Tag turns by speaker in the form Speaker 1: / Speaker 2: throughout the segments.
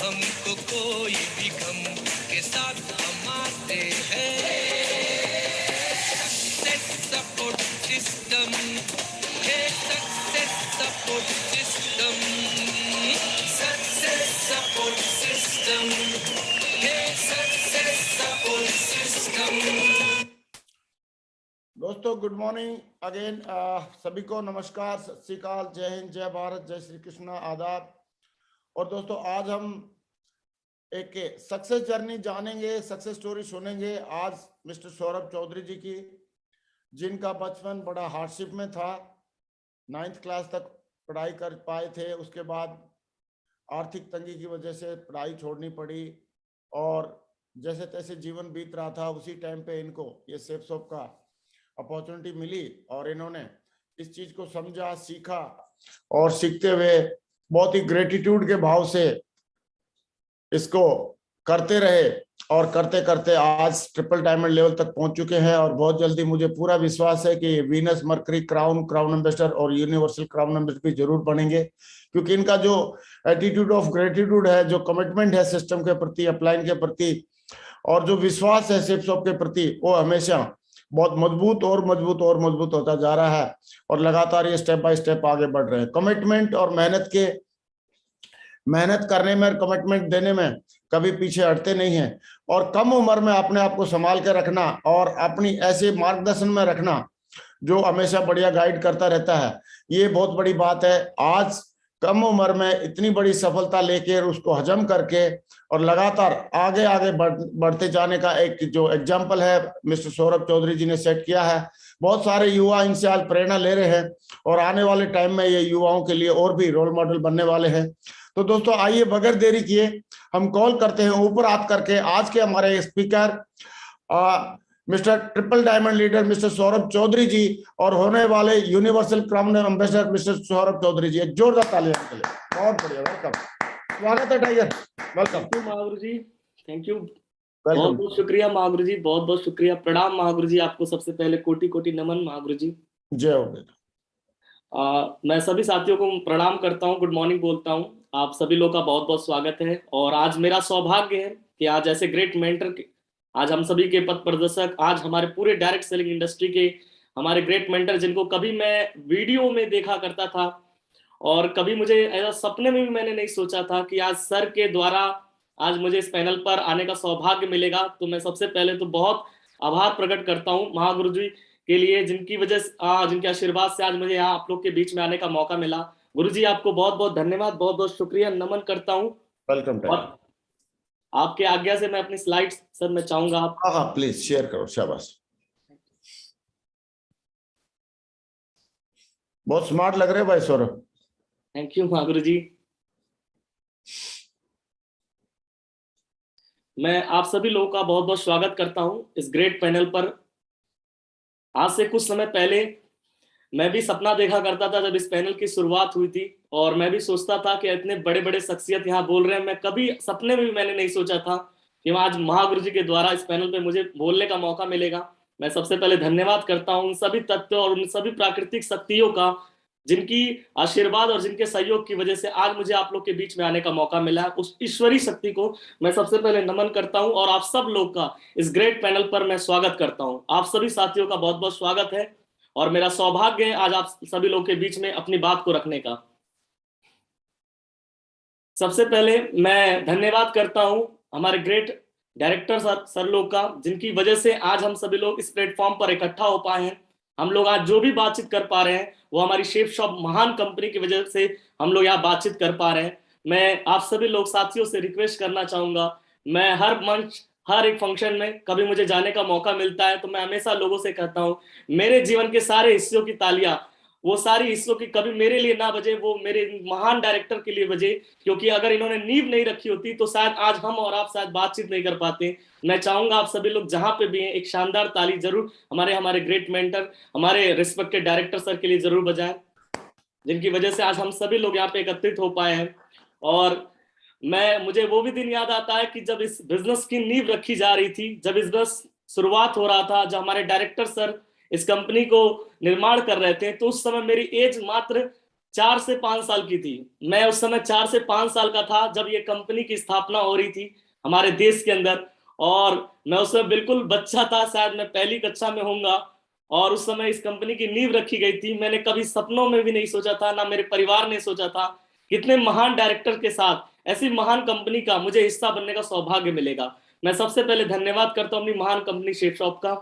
Speaker 1: हमको कोई भी गम के साथ थमाते हैं। सक्सेस सपोर्ट सिस्टम है, success support system, success support system है, सक्सेस सपोर्ट सिस्टम।
Speaker 2: दोस्तों गुड मॉर्निंग अगेन, सभी को नमस्कार, सत श्री अकाल, जय हिंद, जय भारत, जय श्री कृष्णा, आदाब। और दोस्तों आज हम एक सक्सेस जर्नी जानेंगे, सक्सेस स्टोरी सुनेंगे आज मिस्टर सौरभ चौधरी जी की, जिनका बचपन बड़ा हार्डशिप में था। 9th क्लास तक पढ़ाई कर पाए थे, उसके बाद आर्थिक तंगी की वजह से पढ़ाई छोड़नी पड़ी और जैसे तैसे जीवन बीत रहा था। उसी टाइम पे इनको ये सेफ शॉप का अपॉर्चुनिटी मिली और इन्होंने इस चीज को समझा, सीखा और सीखते हुए बहुत ही ग्रेटिट्यूड के भाव से इसको करते रहे और करते करते आज ट्रिपल डायमंड लेवल तक पहुंच चुके हैं। और बहुत जल्दी मुझे पूरा विश्वास है कि वीनस मर्करी क्राउन एम्बेसडर और यूनिवर्सल क्राउन एम्बेसडर भी जरूर बनेंगे, क्योंकि इनका जो एटीट्यूड ऑफ ग्रेटिट्यूड है, जो कमिटमेंट है सिस्टम के प्रति, अपलाइन के प्रति, और जो विश्वास है सेफ शॉप के प्रति, वो हमेशा बहुत मजबूत और मजबूत और मजबूत होता जा रहा है और लगातार ये स्टेप बाय स्टेप आगे बढ़ रहे हैं। कमिटमेंट और मेहनत करने में, कमिटमेंट देने में कभी पीछे हटते नहीं हैं। और कम उम्र में अपने आप को संभाल के रखना और अपनी ऐसे मार्गदर्शन में रखना जो हमेशा बढ़िया गाइड करता रहता है, ये बहुत बड़ी बात है। आज कम उम्र में इतनी बड़ी सफलता लेकर उसको हजम करके और लगातार आगे आगे बढ़ते जाने का एक जो एग्जाम्पल है मिस्टर सौरभ चौधरी जी ने सेट किया है। बहुत सारे युवा इनसे आज प्रेरणा ले रहे हैं और आने वाले टाइम में ये युवाओं के लिए और भी रोल मॉडल बनने वाले हैं। तो दोस्तों आइए बगैर देरी किए हम कॉल करते हैं ऊपर आप करके आज के हमारे speaker mister triple diamond leader mister Saurabh Chaudhary ji और होने वाले universal crown ambassador mister Saurabh Chaudhary ji. एक जोरदार तालियां के लिए। बहुत बढ़िया, वेलकम, स्वागत है tiger, welcome.
Speaker 3: Thank you Mahaguru ji, thank you,
Speaker 2: welcome.
Speaker 3: बहुत बहुत शुक्रिया महागुरु जी, बहुत बहुत शुक्रिया। प्रणाम महागुरु जी, आपको सबसे पहले कोटि कोटि नमन महागुरु जी।
Speaker 2: जय हो बेटा।
Speaker 3: मैं सभी साथियों को प्रणाम करता हूँ, गुड मॉर्निंग बोलता हूँ। आप सभी लोग का बहुत बहुत स्वागत है। और आज मेरा सौभाग्य है कि आज ऐसे ग्रेट मेंटर, आज हम सभी के पथ प्रदर्शक, आज हमारे पूरे डायरेक्ट सेलिंग इंडस्ट्री के हमारे ग्रेट मेंटर, जिनको कभी मैं वीडियो में देखा करता था और कभी मुझे ऐसा सपने में भी मैंने नहीं सोचा था कि आज सर के द्वारा आज मुझे इस पैनल पर आने का सौभाग्य मिलेगा। तो मैं सबसे पहले तो बहुत आभार प्रकट करता हूँ महागुरु जी के लिए, जिनकी वजह से जिनके आशीर्वाद से आज मुझे यहाँ आप लोग के बीच में आने का मौका मिला। गुरु जी आपको बहुत बहुत धन्यवाद, बहुत बहुत शुक्रिया, नमन करता हूँ।
Speaker 2: वेलकम।
Speaker 3: और आपके आज्ञा से मैं अपनी स्लाइड्स सर मैं चाहूंगा आप।
Speaker 2: हाँ प्लीज शेयर करो, शाबाश। बहुत स्मार्ट लग रहे हैं भाई सौरभ।
Speaker 3: थैंक यू महागुरु जी। मैं आप सभी लोगों का बहुत बहुत स्वागत करता हूं इस ग्रेट पैनल पर। आज से कुछ समय पहले मैं भी सपना देखा करता था जब इस पैनल की शुरुआत हुई थी, और मैं भी सोचता था कि इतने बड़े बड़े शख्सियत यहाँ बोल रहे हैं। मैं कभी सपने में भी मैंने नहीं सोचा था कि आज महागुरु जी के द्वारा इस पैनल पे मुझे बोलने का मौका मिलेगा। मैं सबसे पहले धन्यवाद करता हूँ उन सभी तत्वों और उन सभी प्राकृतिक शक्तियों का, जिनकी आशीर्वाद और जिनके सहयोग की वजह से आज मुझे आप लोग के बीच में आने का मौका मिला है। उस ईश्वरी शक्ति को मैं सबसे पहले नमन करता हूं और आप सब लोग का इस ग्रेट पैनल पर मैं स्वागत करता हूं। आप सभी साथियों का बहुत बहुत स्वागत है और मेरा सौभाग्य है आज आप सभी लोग के बीच में अपनी बात को रखने का। सबसे पहले मैं धन्यवाद करता हूं हमारे ग्रेट डायरेक्टर सर लोग का, जिनकी वजह से आज हम सभी लोग इस प्लेटफॉर्म पर इकट्ठा हो पाए हैं। हम लोग आज जो भी बातचीत कर पा रहे हैं वो हमारी शेफ शॉप महान कंपनी की वजह से हम लोग यहाँ बातचीत कर पा रहे हैं। मैं आप सभी लोग साथियों से रिक्वेस्ट करना चाहूंगा, मैं हर मंच, हर एक फंक्शन में कभी मुझे जाने का मौका मिलता है तो मैं हमेशा लोगों से कहता हूँ मेरे जीवन के सारे हिस्सों की तालियां, वो सारी हिस्सों की कभी मेरे लिए ना बजे, वो मेरे महान डायरेक्टर के लिए बजे, क्योंकि अगर इन्होंने नींव नहीं रखी होती तो शायद आज हम और आप शायद बातचीत नहीं कर पाते। मैं चाहूंगा आप सभी लोग जहां पे भी हैं एक शानदार ताली जरूर हमारे ग्रेट मेंटर, हमारे रिस्पेक्टेड डायरेक्टर सर के लिए जरूर बजाएं, जिनकी वजह से आज हम सभी लोग यहाँ पे एकत्रित हो पाए हैं। और मुझे वो भी दिन याद आता है कि जब इस बिजनेस की नींव रखी जा रही थी, जब बिजनेस शुरुआत हो रहा था, जब हमारे डायरेक्टर सर इस कंपनी को निर्माण कर रहे थे, तो उस समय मेरी एज मात्र 4 से 5 साल की थी। मैं उस समय 4 से 5 साल का था जब ये कंपनी की स्थापना हो रही थी हमारे देश के अंदर, और मैं उस समय बिल्कुल बच्चा था, शायद मैं पहली कक्षा में होऊंगा। और उस समय इस कंपनी की नींव रखी गई थी। मैंने कभी सपनों में भी नहीं सोचा था, ना मेरे परिवार ने सोचा था कितने महान डायरेक्टर के साथ ऐसी महान कंपनी का मुझे हिस्सा बनने का सौभाग्य मिलेगा। मैं सबसे पहले धन्यवाद करता हूं अपनी महान कंपनी शेफ शॉप का।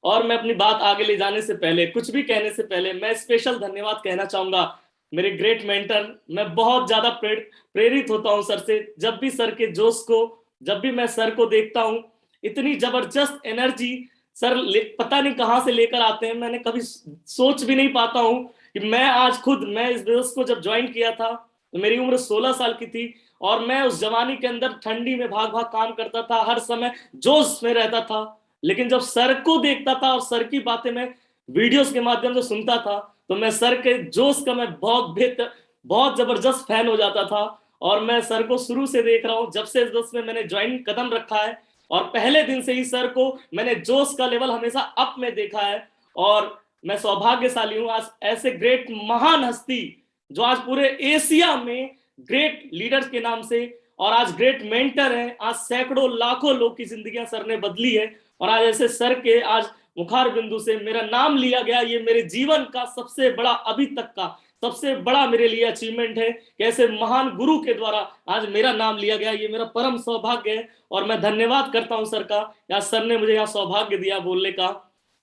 Speaker 3: और मैं अपनी बात आगे ले जाने से पहले, कुछ भी कहने से पहले, मैं स्पेशल धन्यवाद कहना चाहूंगा मेरे ग्रेट मेंटर। मैं बहुत ज्यादा प्रेरित होता हूं सर से। जब भी सर के जोश को, जब भी मैं सर को देखता हूं, इतनी जबरदस्त एनर्जी सर पता नहीं कहां से लेकर आते हैं। मैंने कभी सोच भी नहीं पाता हूं कि मैं आज खुद, मैं इस बिजनेस को जब ज्वाइन किया था तो मेरी उम्र 16 साल की थी, और मैं उस जवानी के अंदर ठंडी में भाग भाग काम करता था, हर समय जोश में रहता था। लेकिन जब सर को देखता था और सर की बातें मैं वीडियोस के माध्यम से सुनता था, तो मैं सर के जोश का मैं बहुत बेहतर, बहुत जबरदस्त फैन हो जाता था। और मैं सर को शुरू से देख रहा हूं, जब से इस बस में मैंने ज्वाइन कदम रखा है, और पहले दिन से ही सर को मैंने जोश का लेवल हमेशा अप में देखा है। और मैं सौभाग्यशाली हूं, आज ऐसे ग्रेट महान हस्ती जो आज पूरे एशिया में ग्रेट लीडर्स के नाम से, और आज ग्रेट मेंटर हैं, आज सैकड़ों लाखों लोग की जिंदगियां सर ने बदली है। और आज ऐसे सर के आज मुखार बिंदु से मेरा नाम लिया गया, ये मेरे जीवन का सबसे बड़ा, अभी तक का सबसे बड़ा मेरे लिए अचीवमेंट है कि ऐसे महान गुरु के द्वारा आज मेरा नाम लिया गया। ये मेरा परम सौभाग्य है, और मैं धन्यवाद करता हूं सर का, या सर ने मुझे यहाँ सौभाग्य दिया बोलने का।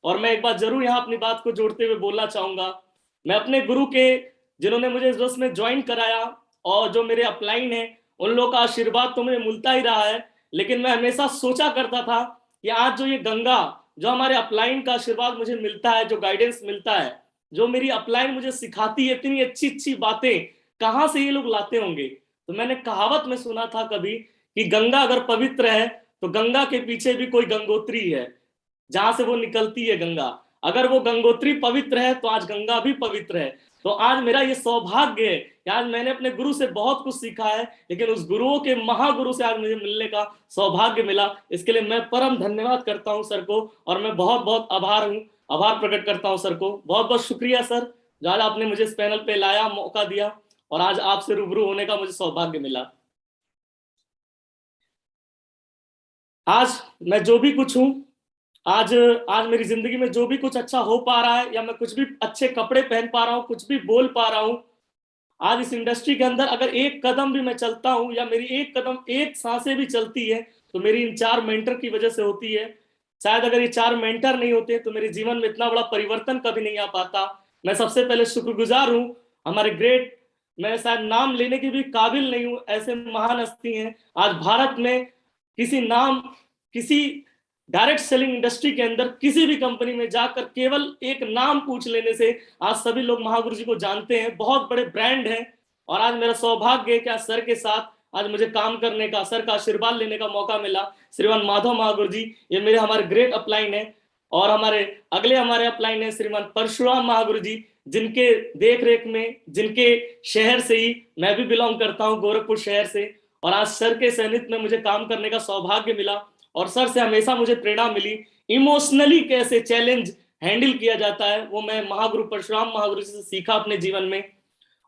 Speaker 3: और मैं एक बात जरूर यहाँ अपनी बात को जोड़ते हुए बोलना चाहूंगा, मैं अपने गुरु के, जिन्होंने मुझे इस बस में ज्वाइन कराया, और जो मेरे अपलाइन है, उन लोगों का आशीर्वाद तो मुझे मिलता ही रहा है। लेकिन मैं हमेशा सोचा करता था कि आज जो ये गंगा, जो हमारे अपलाइन का आशीर्वाद मुझे मिलता है, जो गाइडेंस मिलता है, जो मेरी अपलाइन मुझे सिखाती है, इतनी अच्छी अच्छी बातें कहाँ से ये लोग लाते होंगे। तो मैंने कहावत में सुना था कभी कि गंगा अगर पवित्र है तो गंगा के पीछे भी कोई गंगोत्री है, जहां से वो निकलती है गंगा। अगर वो गंगोत्री पवित्र है तो आज गंगा भी पवित्र है। तो आज मेरा ये सौभाग्य है कि आज मैंने अपने गुरु से बहुत कुछ सीखा है, लेकिन उस गुरुओं के महागुरु से आज मुझे मिलने का सौभाग्य मिला। इसके लिए मैं परम धन्यवाद करता हूं सर को, और मैं बहुत बहुत आभार प्रकट करता हूं सर को। बहुत बहुत शुक्रिया सर, जो आज आपने मुझे इस पैनल पे लाया, मौका दिया, और आज आपसे रूबरू होने का मुझे सौभाग्य मिला। आज मैं जो भी कुछ हूं, आज आज मेरी जिंदगी में जो भी कुछ अच्छा हो पा रहा है, या मैं कुछ भी अच्छे कपड़े पहन पा रहा हूँ, कुछ भी बोल पा रहा हूँ, आज इस इंडस्ट्री के अंदर अगर एक कदम भी मैं चलता हूँ, या मेरी एक कदम, एक सांसें भी चलती है, तो मेरी इन 4 मेंटर की वजह से होती है। शायद अगर ये 4 मेंटर नहीं होते तो मेरे जीवन में इतना बड़ा परिवर्तन कभी नहीं आ पाता। मैं सबसे पहले शुक्रगुजार हूँ हमारे ग्रेट, मैं शायद नाम लेने के भी काबिल नहीं हूँ, ऐसे महान हस्ती हैं आज भारत में। किसी डायरेक्ट सेलिंग इंडस्ट्री के अंदर किसी भी कंपनी में जाकर केवल एक नाम पूछ लेने से आज सभी लोग महागुरु जी को जानते हैं, बहुत बड़े ब्रांड हैं। और आज मेरा सौभाग्य है कि आज सर के साथ आज मुझे काम करने का, सर का आशीर्वाद लेने का मौका मिला। श्रीमान माधव महागुरु जी, ये मेरे हमारे ग्रेट अपलाइन है। और हमारे हमारे अपलाइन है श्रीमान परशुराम महागुरु जी, जिनके देख रेख में, जिनके शहर से ही मैं भी बिलोंग करता हूँ, गोरखपुर शहर से। और आज सर के सानिध्य में मुझे काम करने का सौभाग्य मिला, और सर से हमेशा मुझे प्रेरणा मिली। इमोशनली कैसे चैलेंज हैंडल किया जाता है, वो मैं महागुरु परशुराम महागुरु से सीखा अपने जीवन में।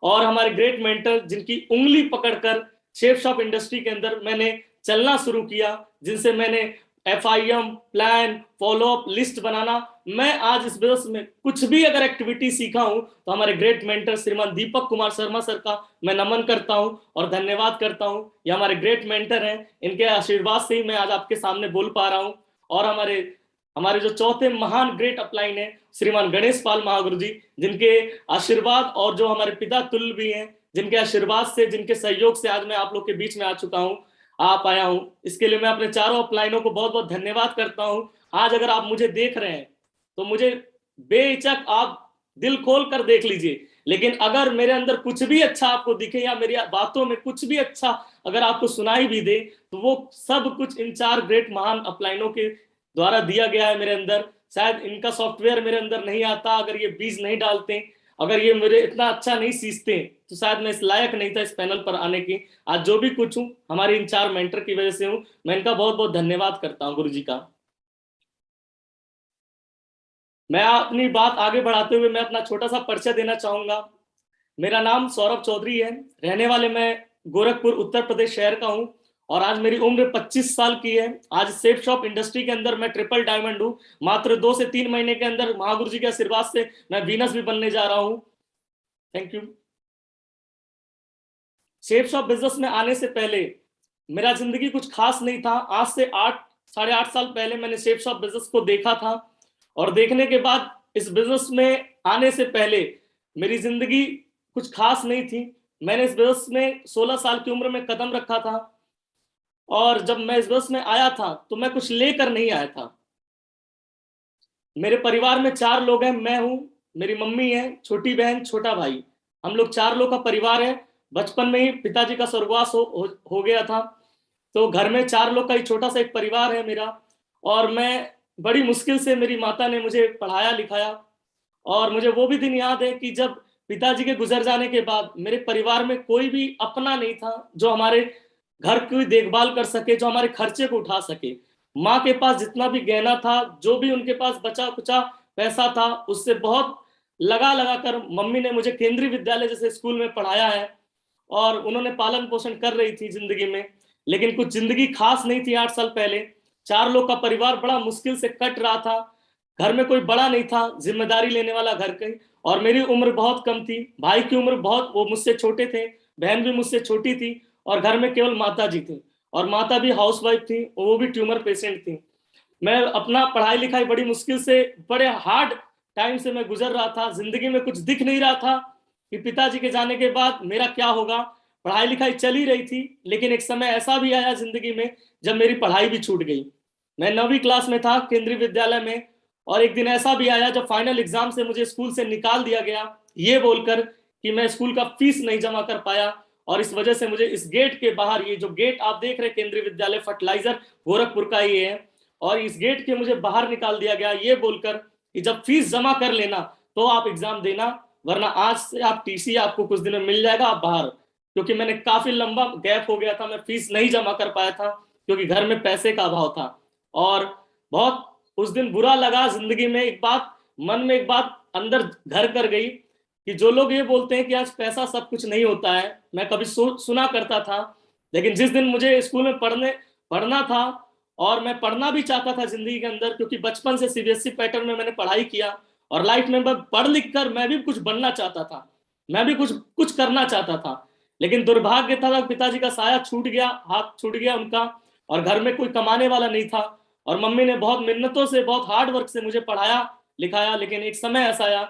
Speaker 3: और हमारे ग्रेट मेंटर, जिनकी उंगली पकड़कर शेफ शॉप इंडस्ट्री के अंदर मैंने चलना शुरू किया, जिनसे मैंने FIM, प्लान, फॉलोअप, लिस्ट बनाना, मैं आज इस बिजनेस में कुछ भी अगर एक्टिविटी सीखा हूं तो हमारे ग्रेट मेंटर श्रीमान दीपक कुमार शर्मा सर का मैं नमन करता हूं और धन्यवाद करता हूं। ये हमारे ग्रेट मेंटर हैं, इनके आशीर्वाद से ही मैं आज आपके सामने बोल पा रहा हूं। और हमारे जो चौथे महान ग्रेट अपलाइन है श्रीमान गणेश पाल महागुरु जी, जिनके आशीर्वाद और जो हमारे पिता तुल्य भी हैं, जिनके आशीर्वाद से, जिनके सहयोग से आज मैं आप लोग के बीच में आ पाया हूं। इसके लिए मैं अपने चारों अपलाइनों को बहुत बहुत धन्यवाद करता हूं। आज अगर आप मुझे देख रहे हैं तो मुझे बेहिचक आप दिल खोल कर देख लीजिए, लेकिन अगर मेरे अंदर कुछ भी अच्छा आपको दिखे, या मेरी बातों में कुछ भी अच्छा अगर आपको सुनाई भी दे, तो वो सब कुछ इन 4 ग्रेट महान अपलाइनों के द्वारा दिया गया है मेरे अंदर। शायद इनका सॉफ्टवेयर मेरे अंदर नहीं आता, अगर ये बीज नहीं डालते, अगर ये मेरे इतना अच्छा नहीं सीखते, तो शायद मैं इस लायक नहीं था इस पैनल पर आने की। आज जो भी कुछ हूं हमारे इन 4 मेंटर की वजह से हूं। मैं इनका बहुत बहुत धन्यवाद करता हूं, गुरु जी का। मैं अपनी बात आगे बढ़ाते हुए मैं अपना छोटा सा परिचय देना चाहूंगा। मेरा नाम सौरभ चौधरी है। रहने वाले मैं गोरखपुर उत्तर प्रदेश शहर का हूं और आज मेरी उम्र 25 साल की है। आज सेफ शॉप इंडस्ट्री के अंदर मैं ट्रिपल डायमंड हूं। मात्र 2 से 3 महीने के अंदर महागुरु जी के आशीर्वाद से मैं वीनस भी बनने जा रहा हूं। Thank you. Safe shop business में आने से पहले मेरा जिंदगी कुछ खास नहीं था। आज से 8 साढ़े 8 साल पहले मैंने सेफ शॉप बिजनेस को देखा था और देखने के बाद इस बिजनेस में आने से पहले मेरी जिंदगी कुछ खास नहीं थी। मैंने इस बिजनेस में 16 साल की उम्र में कदम रखा था और जब मैं इस बिजनेस में आया था तो मैं कुछ लेकर नहीं आया था। मेरे परिवार में 4 लोग हैं। मैं हूं, मेरी मम्मी है, छोटी बहन, छोटा भाई। हम लोग 4 लोग का परिवार है। बचपन में ही पिताजी का स्वर्गवास हो गया था, तो घर में 4 लोग का ही छोटा सा एक परिवार है मेरा। और मैं बड़ी मुश्किल से मेरी माता ने मुझे पढ़ाया लिखाया और मुझे वो भी दिन याद है कि जब पिताजी के गुजर जाने के बाद मेरे परिवार में कोई भी अपना नहीं था जो हमारे घर की देखभाल कर सके, जो हमारे खर्चे को उठा सके। माँ के पास जितना भी गहना था, जो भी उनके पास बचा कुचा पैसा था, उससे बहुत लगा लगा कर मम्मी ने मुझे केंद्रीय विद्यालय जैसे स्कूल में पढ़ाया है और उन्होंने पालन पोषण कर रही थी जिंदगी में। लेकिन कुछ जिंदगी खास नहीं थी। 8 साल पहले 4 लोग का परिवार बड़ा मुश्किल से कट रहा था। घर में कोई बड़ा नहीं था जिम्मेदारी लेने वाला घर की, और मेरी उम्र बहुत कम थी। भाई की उम्र बहुत, वो मुझसे छोटे थे, बहन भी मुझसे छोटी थी और घर में केवल माता जी थी और माता भी हाउसवाइफ थी, वो भी ट्यूमर पेशेंट थी। मैं अपना पढ़ाई लिखाई बड़ी मुश्किल से, बड़े हार्ड टाइम से मैं गुजर रहा था। जिंदगी में कुछ दिख नहीं रहा था कि पिताजी के जाने के बाद मेरा क्या होगा। पढ़ाई लिखाई चल ही रही थी, लेकिन एक समय ऐसा भी आया जिंदगी में जब मेरी पढ़ाई भी छूट गई। मैं 9वीं क्लास में था केंद्रीय विद्यालय में, और एक दिन ऐसा भी आया जब फाइनल एग्जाम से मुझे स्कूल से निकाल दिया गया, ये बोलकर कि मैं स्कूल का फीस नहीं जमा कर पाया। और इस वजह से मुझे इस गेट के बाहर, ये जो गेट आप देख रहे हैं केंद्रीय विद्यालय फर्टिलाइजर गोरखपुर का ये है, और इस गेट के मुझे बाहर निकाल दिया गया ये बोलकर कि जब फीस जमा कर लेना तो आप एग्जाम देना, वरना आज से आप टीसी आपको कुछ दिन में मिल जाएगा, आप बाहर। क्योंकि मैंने काफी लंबा गैप हो गया था, मैं फीस नहीं जमा कर पाया था क्योंकि घर में पैसे का अभाव था। और बहुत उस दिन बुरा लगा। जिंदगी में एक बात, मन में एक बात अंदर घर कर गई कि जो लोग ये बोलते हैं कि आज पैसा सब कुछ नहीं होता है, मैं कभी सुना करता था। लेकिन जिस दिन मुझे स्कूल में पढ़ना था, और मैं पढ़ना भी चाहता था जिंदगी के अंदर, क्योंकि बचपन से सीबीएसई पैटर्न में मैंने पढ़ाई किया और लाइफ में मैं पढ़ लिख कर मैं भी कुछ बनना चाहता था, मैं भी कुछ कुछ करना चाहता था। लेकिन दुर्भाग्य था, पिताजी का साया छूट गया, हाथ छूट गया उनका, और घर में कोई कमाने वाला नहीं था। और मम्मी ने बहुत मिन्नतों से, बहुत हार्ड वर्क से मुझे पढ़ाया लिखाया। लेकिन एक समय ऐसा आया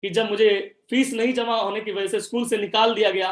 Speaker 3: कि जब मुझे फीस नहीं जमा होने की वजह से स्कूल से निकाल दिया गया।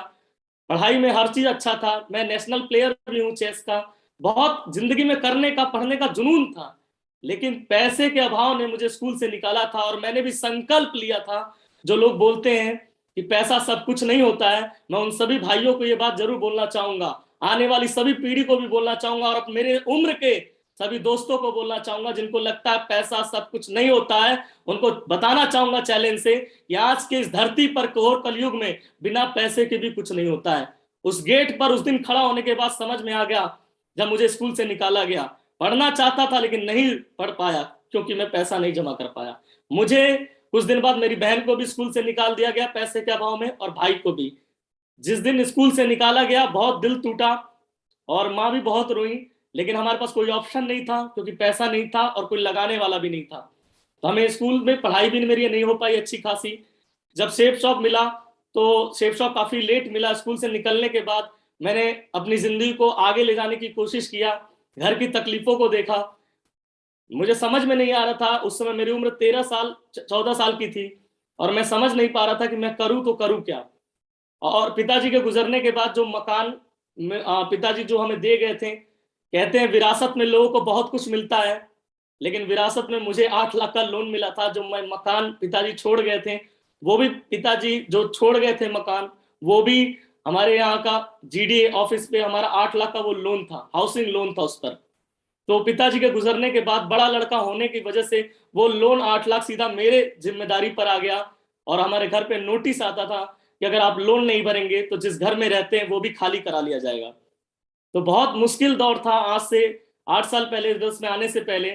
Speaker 3: पढ़ाई में हर चीज अच्छा था, मैं नेशनल प्लेयर भी हूँ चेस का, बहुत जिंदगी में करने का, पढ़ने का जुनून था। लेकिन पैसे के अभाव ने मुझे स्कूल से निकाला था। और मैंने भी संकल्प लिया था, जो लोग बोलते हैं कि पैसा सब कुछ नहीं होता है, मैं उन सभी भाइयों को ये बात जरूर बोलना चाहूंगा, आने वाली सभी पीढ़ी को भी बोलना चाहूंगा, और मेरे उम्र के सभी दोस्तों को बोलना चाहूंगा जिनको लगता है पैसा सब कुछ नहीं होता है, उनको बताना चाहूंगा चैलेंज से कि आज के इस धरती पर घोर कलयुग में बिना पैसे के भी कुछ नहीं होता है। उस गेट पर उस दिन खड़ा होने के बाद समझ में आ गया, जब मुझे स्कूल से निकाला गया। पढ़ना चाहता था लेकिन नहीं पढ़ पाया क्योंकि मैं पैसा नहीं जमा कर पाया। मुझे कुछ दिन बाद मेरी बहन को भी स्कूल से निकाल दिया गया पैसे के अभाव में, और भाई को भी। जिस दिन स्कूल से निकाला गया बहुत दिल टूटा और माँ भी बहुत रोई, लेकिन हमारे पास कोई ऑप्शन नहीं था क्योंकि पैसा नहीं था और कोई लगाने वाला भी नहीं था। तो हमें स्कूल में पढ़ाई भी मेरी नहीं हो पाई अच्छी खासी। जब सेफ शॉप मिला तो सेफ शॉप काफी लेट मिला। स्कूल से निकलने के बाद मैंने अपनी जिंदगी को आगे ले जाने की कोशिश किया, घर की तकलीफों को देखा। मुझे समझ में नहीं आ रहा था, उस समय मेरी उम्र 14 साल की थी और मैं समझ नहीं पा रहा था कि मैं करूं तो करूं क्या। और पिताजी के गुजरने के बाद जो मकान पिताजी जो हमें दे गए थे, कहते हैं विरासत में लोगों को बहुत कुछ मिलता है, लेकिन विरासत में मुझे 8 लाख का लोन मिला था। जो मैं मकान पिताजी छोड़ गए थे, वो भी पिताजी जो छोड़ गए थे मकान, वो भी हमारे यहाँ का जीडीए ऑफिस पे हमारा 8 लाख का वो लोन था, हाउसिंग लोन था उस पर। तो पिताजी के गुजरने के बाद बड़ा लड़का होने की वजह से वो लोन 8 लाख सीधा मेरे जिम्मेदारी पर आ गया, और हमारे घर पे नोटिस आता था कि अगर आप लोन नहीं भरेंगे तो जिस घर में रहते हैं वो भी खाली करा लिया जाएगा। तो बहुत मुश्किल दौर था आज से 8 साल पहले, 10 में आने से पहले।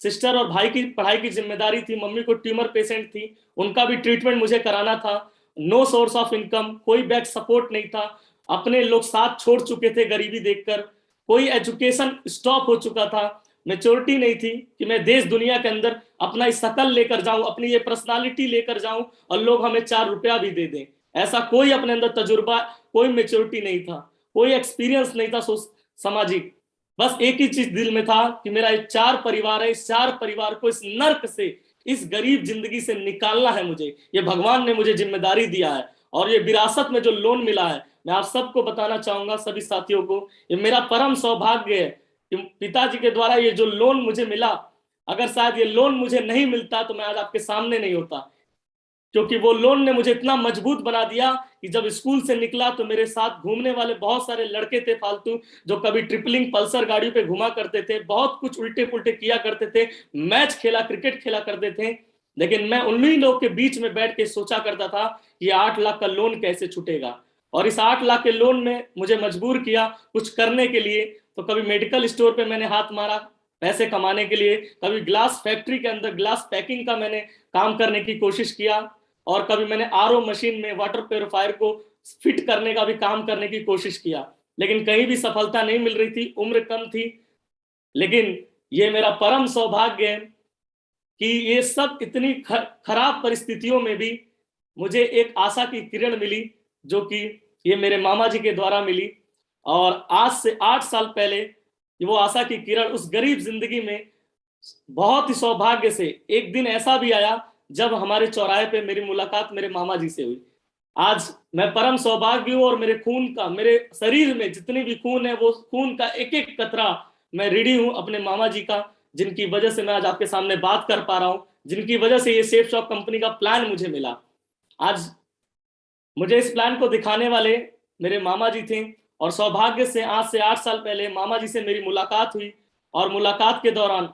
Speaker 3: सिस्टर और भाई की पढ़ाई की जिम्मेदारी थी, मम्मी को ट्यूमर पेशेंट थी, उनका भी ट्रीटमेंट मुझे कराना था। नो सोर्स ऑफ इनकम, कोई बैक सपोर्ट नहीं था, अपने लोग साथ छोड़ चुके थे गरीबी देखकर, कोई एजुकेशन स्टॉप हो चुका था, मेच्योरिटी नहीं थी कि मैं देश दुनिया के अंदर अपना इस शकल लेकर जाऊं, अपनी ये पर्सनालिटी लेकर जाऊं और लोग हमें 4 रुपया भी दे दें। ऐसा कोई अपने अंदर तजुर्बा, कोई मेच्योरिटी नहीं था, कोई एक्सपीरियंस नहीं था सामाजिक। बस एक ही चीज दिल में था कि मेरा ये 4 परिवार है, इस 4 परिवार को इस नर्क से, इस गरीब जिंदगी से निकालना है मुझे। ये भगवान ने मुझे जिम्मेदारी दिया है और ये विरासत में जो लोन मिला है, मैं आप सबको बताना चाहूंगा, सभी साथियों को, ये मेरा परम सौभाग्य है कि पिताजी के द्वारा ये जो लोन मुझे मिला, अगर शायद ये लोन मुझे नहीं मिलता तो मैं आज आपके सामने नहीं होता, क्योंकि वो लोन ने मुझे इतना मजबूत बना दिया कि जब स्कूल से निकला तो मेरे साथ घूमने वाले बहुत सारे लड़के थे फालतू, जो कभी ट्रिपलिंग पल्सर गाड़ियों पे घुमा करते थे, बहुत कुछ उल्टे पुल्टे किया करते थे, मैच खेला, क्रिकेट खेला करते थे। लेकिन मैं उन्हीं लोग के बीच में बैठ के सोचा करता था कि 8 लाख का लोन कैसे छूटेगा, और इस 8 लाख के लोन ने मुझे मजबूर किया कुछ करने के लिए। तो कभी मेडिकल स्टोर पे मैंने हाथ मारा पैसे कमाने के लिए, कभी ग्लास फैक्ट्री के अंदर ग्लास पैकिंग का मैंने काम करने की कोशिश किया, और कभी मैंने आरओ मशीन में वाटर प्योरीफायर को फिट करने का भी काम करने की कोशिश किया, लेकिन कहीं भी सफलता नहीं मिल रही थी, उम्र कम थी। लेकिन ये मेरा परम सौभाग्य है कि ये सब इतनी खराब परिस्थितियों में भी मुझे एक आशा की किरण मिली, जो कि ये मेरे मामा जी के द्वारा मिली। और आज से 8 साल पहले वो आशा की किरण उस गरीब जिंदगी में बहुत ही सौभाग्य से एक दिन ऐसा भी आया जब हमारे चौराहे पे मेरी मुलाकात मेरे मामा जी से हुई। आज मैं परम सौभाग्य हूँ और मेरे खून का, मेरे शरीर में जितनी भी खून है, वो खून का एक एक कतरा मैं ऋणी हूँ अपने मामा जी का, जिनकी वजह से मैं आज आपके सामने बात कर पा रहा हूँ, जिनकी वजह से ये सेफ शॉप कंपनी का प्लान मुझे मिला। आज मुझे इस प्लान को दिखाने वाले मेरे मामा जी थे, और सौभाग्य से आज से 8 साल पहले मामा जी से मेरी मुलाकात हुई, और मुलाकात के दौरान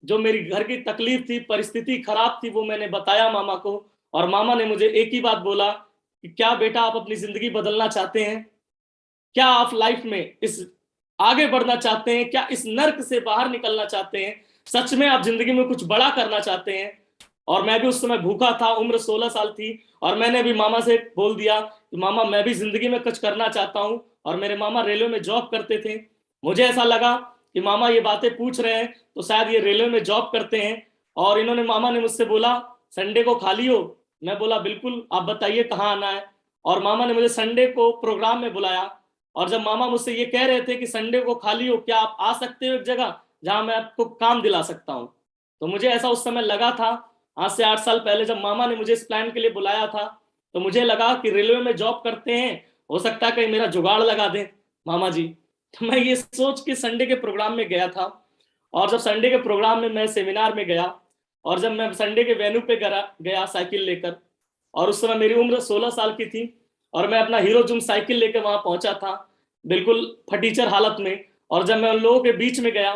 Speaker 3: जो मेरी घर की तकलीफ थी, परिस्थिति खराब थी, वो मैंने बताया मामा को, और मामा ने मुझे एक ही बात बोला कि क्या बेटा आप अपनी जिंदगी बदलना चाहते हैं, क्या आप लाइफ में इस आगे बढ़ना चाहते हैं, क्या इस नर्क से बाहर निकलना चाहते हैं, सच में आप जिंदगी में कुछ बड़ा करना चाहते हैं। और मैं भी उस समय भूखा था, उम्र 16 साल थी, और मैंने भी मामा से बोल दिया कि मामा मैं भी जिंदगी में कुछ करना चाहता हूं। और मेरे मामा रेलवे में जॉब करते थे, मुझे ऐसा लगा कि मामा ये बातें पूछ रहे हैं तो शायद ये रेलवे में जॉब करते हैं। और इन्होंने, मामा ने मुझसे बोला संडे को खाली हो, मैं बोला बिल्कुल, आप बताइए कहाँ आना है। और मामा ने मुझे संडे को प्रोग्राम में बुलाया, और जब मामा मुझसे ये कह रहे थे कि संडे को खाली हो, क्या आप आ सकते हो एक जगह जहां मैं आपको काम दिला सकता हूं, तो मुझे ऐसा उस समय लगा था, आज से 8 साल पहले जब मामा ने मुझे इस प्लान के लिए बुलाया था, तो मुझे लगा कि रेलवे में जॉब करते हैं, हो सकता है कहीं मेरा जुगाड़ लगा दें मामा जी। तो मैं ये सोच के संडे के प्रोग्राम में गया था। और जब संडे के प्रोग्राम में मैं सेमिनार में गया, और जब मैं संडे के वेन्यू पे गया साइकिल लेकर, और उस समय मेरी उम्र 16 साल की थी, और मैं अपना हीरो जूम साइकिल लेकर वहां पहुंचा था, बिल्कुल फटीचर हालत में। और जब मैं उन लोगों के बीच में गया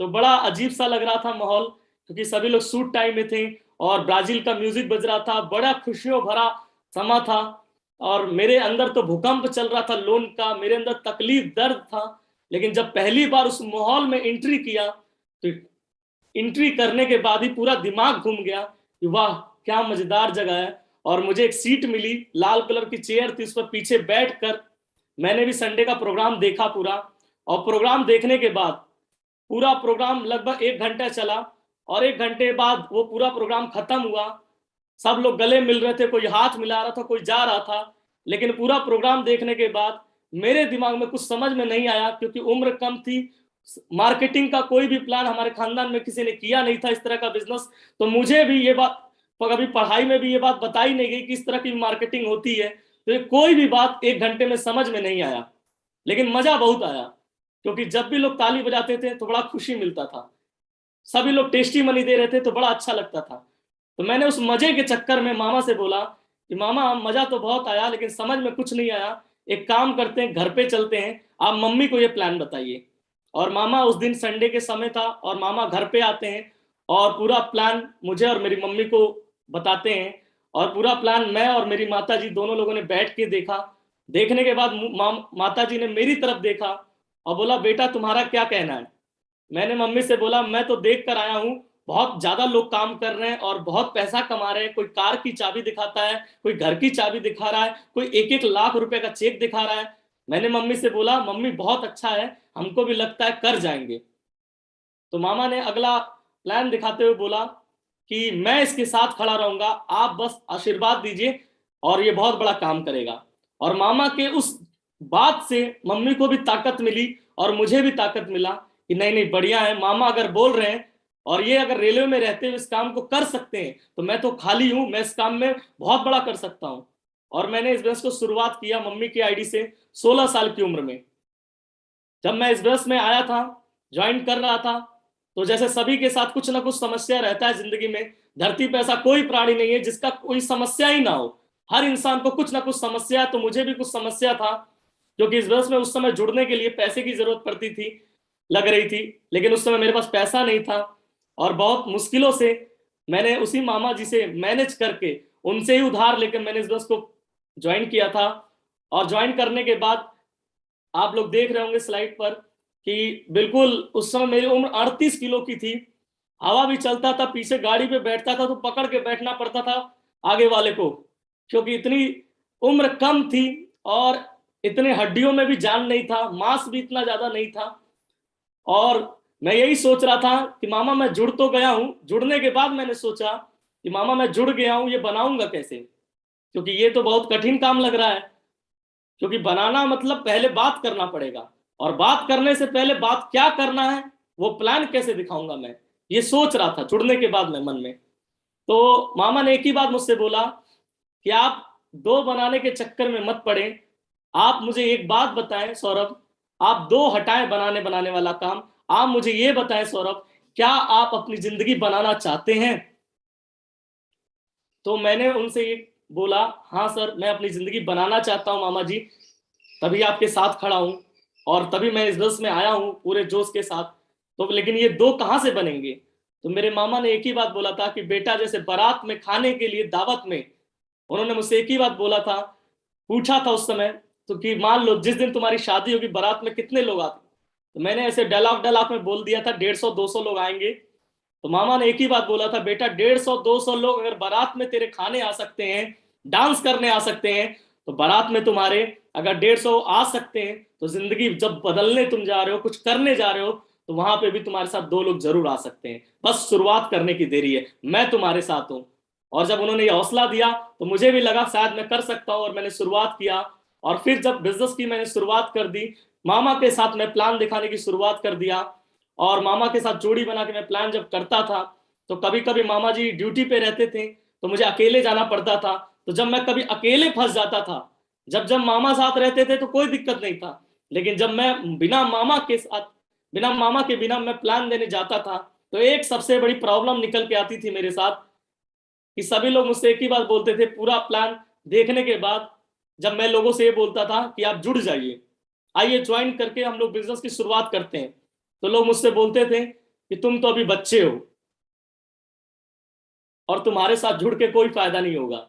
Speaker 3: तो बड़ा अजीब सा लग रहा था माहौल, क्योंकि सभी लोग सूट टाई में थे और ब्राजील का म्यूजिक बज रहा था, बड़ा खुशियों भरा समा था। और मेरे अंदर तो भूकंप चल रहा था लोन का, मेरे अंदर तकलीफ, दर्द था। लेकिन जब पहली बार उस माहौल में एंट्री किया, तो एंट्री करने के बाद ही पूरा दिमाग घूम गया कि वाह क्या मजेदार जगह है। और मुझे एक सीट मिली, लाल कलर की चेयर थी, उस पर पीछे बैठकर मैंने भी संडे का प्रोग्राम देखा पूरा। और प्रोग्राम देखने के बाद, पूरा प्रोग्राम लगभग 1 घंटा चला, और 1 घंटे बाद वो पूरा प्रोग्राम खत्म हुआ। सब लोग गले मिल रहे थे, कोई हाथ मिला रहा था, कोई जा रहा था। लेकिन पूरा प्रोग्राम देखने के बाद मेरे दिमाग में कुछ समझ में नहीं आया, क्योंकि उम्र कम थी, मार्केटिंग का कोई भी प्लान हमारे खानदान में किसी ने किया नहीं था, इस तरह का बिजनेस। तो मुझे भी ये बात, कभी पढ़ाई में भी ये बात बताई नहीं गई कि इस तरह की मार्केटिंग होती है। तो कोई भी बात 1 घंटे में समझ में नहीं आया, लेकिन मजा बहुत आया, क्योंकि जब भी लोग ताली बजाते थे तो बड़ा खुशी मिलता था, सभी लोग टेस्टी मनी दे रहे थे तो बड़ा अच्छा लगता था। तो मैंने उस मजे के चक्कर में मामा से बोला कि मामा मजा तो बहुत आया, लेकिन समझ में कुछ नहीं आया, एक काम करते हैं, घर पे चलते हैं, आप मम्मी को ये प्लान बताइए। और मामा, उस दिन संडे के समय था, और मामा घर पे आते हैं और पूरा प्लान मुझे और मेरी मम्मी को बताते हैं। और पूरा प्लान मैं और मेरी माता जी दोनों लोगों ने बैठ के देखा। देखने के बाद माता जी ने मेरी तरफ देखा और बोला बेटा तुम्हारा क्या कहना है। मैंने मम्मी से बोला मैं तो देख कर आया हूँ, बहुत ज्यादा लोग काम कर रहे हैं और बहुत पैसा कमा रहे हैं, कोई कार की चाबी दिखाता है, कोई घर की चाबी दिखा रहा है, कोई 1-1 लाख रुपए का चेक दिखा रहा है। मैंने मम्मी से बोला मम्मी बहुत अच्छा है, हमको भी लगता है कर जाएंगे। तो मामा ने अगला प्लान दिखाते हुए बोला कि मैं इसके साथ खड़ा रहूंगा, आप बस आशीर्वाद दीजिए और ये बहुत बड़ा काम करेगा। और मामा के उस बात से मम्मी को भी ताकत मिली और मुझे भी ताकत मिला कि नहीं नहीं बढ़िया है, मामा अगर बोल रहे हैं और ये अगर रेलवे में रहते हुए इस काम को कर सकते हैं तो मैं तो खाली हूं, मैं इस काम में बहुत बड़ा कर सकता हूं। और मैंने इस बिजनेस को शुरुआत किया मम्मी की आईडी से 16 साल की उम्र में। जब मैं इस बिजनेस में आया था, ज्वाइन कर रहा था, तो जैसे सभी के साथ कुछ ना कुछ समस्या रहता है जिंदगी में। धरती पे ऐसा कोई प्राणी नहीं है जिसका कोई समस्या ही ना हो, हर इंसान को कुछ ना कुछ समस्या है। तो मुझे भी कुछ समस्या था, क्योंकि इस बिजनेस में उस समय जुड़ने के लिए पैसे की जरूरत पड़ती थी, लग रही थी, लेकिन उस समय मेरे पास पैसा नहीं था। और बहुत मुश्किलों से मैंने उसी मामा जी से मैनेज करके उनसे ही उधार लेकर मैंने इस बिजनेस को ज्वाइन किया था। और ज्वाइन करने के बाद आप लोग देख रहे होंगे स्लाइड पर कि बिल्कुल उस समय मेरी उम्र 38 किलो की थी। हवा भी चलता था, पीछे गाड़ी पे बैठता था तो पकड़ के बैठना पड़ता था आगे वाले को, क्योंकि इतनी उम्र कम थी और इतने हड्डियों में भी जान नहीं था, मांस भी इतना ज्यादा नहीं था। और मैं यही सोच रहा था कि मामा मैं जुड़ तो गया हूं, जुड़ने के बाद मैंने सोचा कि मामा मैं जुड़ गया हूं, ये बनाऊंगा कैसे, क्योंकि ये तो बहुत कठिन काम लग रहा है। क्योंकि बनाना मतलब पहले बात करना पड़ेगा, और बात करने से पहले बात क्या करना है वो प्लान कैसे दिखाऊंगा मैं, ये सोच रहा था जुड़ने के बाद मैं मन में। तो मामा ने एक ही बात मुझसे बोला कि आप दो बनाने के चक्कर में मत पड़े, आप मुझे एक बात बताएं सौरभ, आप दो हटाएं बनाने बनाने वाला काम, आप मुझे ये बताएं सौरभ, क्या आप अपनी जिंदगी बनाना चाहते हैं। तो मैंने उनसे ये बोला हाँ सर मैं अपनी जिंदगी बनाना चाहता हूं मामा जी, तभी आपके साथ खड़ा हूं और तभी मैं इस बस में आया हूं पूरे जोश के साथ। तो लेकिन ये दो कहां से बनेंगे। तो मेरे मामा ने एक ही बात बोला था कि बेटा जैसे बारात में खाने के लिए दावत में, उन्होंने मुझसे एक ही बात बोला था, पूछा था उस समय तो कि मान लो जिस दिन तुम्हारी शादी होगी बारात में कितने लोग आते। तो मैंने ऐसे डलाक डलाक में बोल दिया था 150-200 लोग आएंगे। तो मामा ने एक ही बात बोला था बेटा 150-200 लोग अगर बारात में तेरे खाने आ सकते हैं, डांस करने आ सकते हैं, तो बारात में तुम्हारे अगर 150 आ सकते हैं तो जिंदगी जब बदलने तुम जा रहे हो, कुछ करने जा रहे हो, तो वहां पे भी तुम्हारे साथ 2 लोग जरूर आ सकते हैं, बस शुरुआत करने की देरी है, मैं तुम्हारे साथ हूं। और जब उन्होंने ये हौसला दिया तो मुझे भी लगा शायद मैं कर सकता हूं, और मैंने शुरुआत किया। और फिर जब बिजनेस की मैंने शुरुआत कर दी, मामा के साथ मैं प्लान दिखाने की शुरुआत कर दिया, और मामा के साथ जोड़ी बना के मैं प्लान जब करता था तो कभी कभी मामा जी ड्यूटी पे रहते थे तो मुझे अकेले जाना पड़ता था। तो जब मैं कभी अकेले फंस जाता था, जब जब मामा साथ रहते थे तो कोई दिक्कत नहीं था, लेकिन जब मैं बिना मामा के बिना मैं प्लान देने जाता था तो एक सबसे बड़ी प्रॉब्लम निकल के आती थी मेरे साथ, कि सभी लोग मुझसे एक ही बात बोलते थे पूरा प्लान देखने के बाद। जब मैं लोगों से ये बोलता था कि आप जुड़ जाइए, आइए ज्वाइन करके हम लोग बिजनेस की शुरुआत करते हैं, तो लोग मुझसे बोलते थे कि तुम तो अभी बच्चे हो और तुम्हारे साथ जुड़ के कोई फायदा नहीं होगा।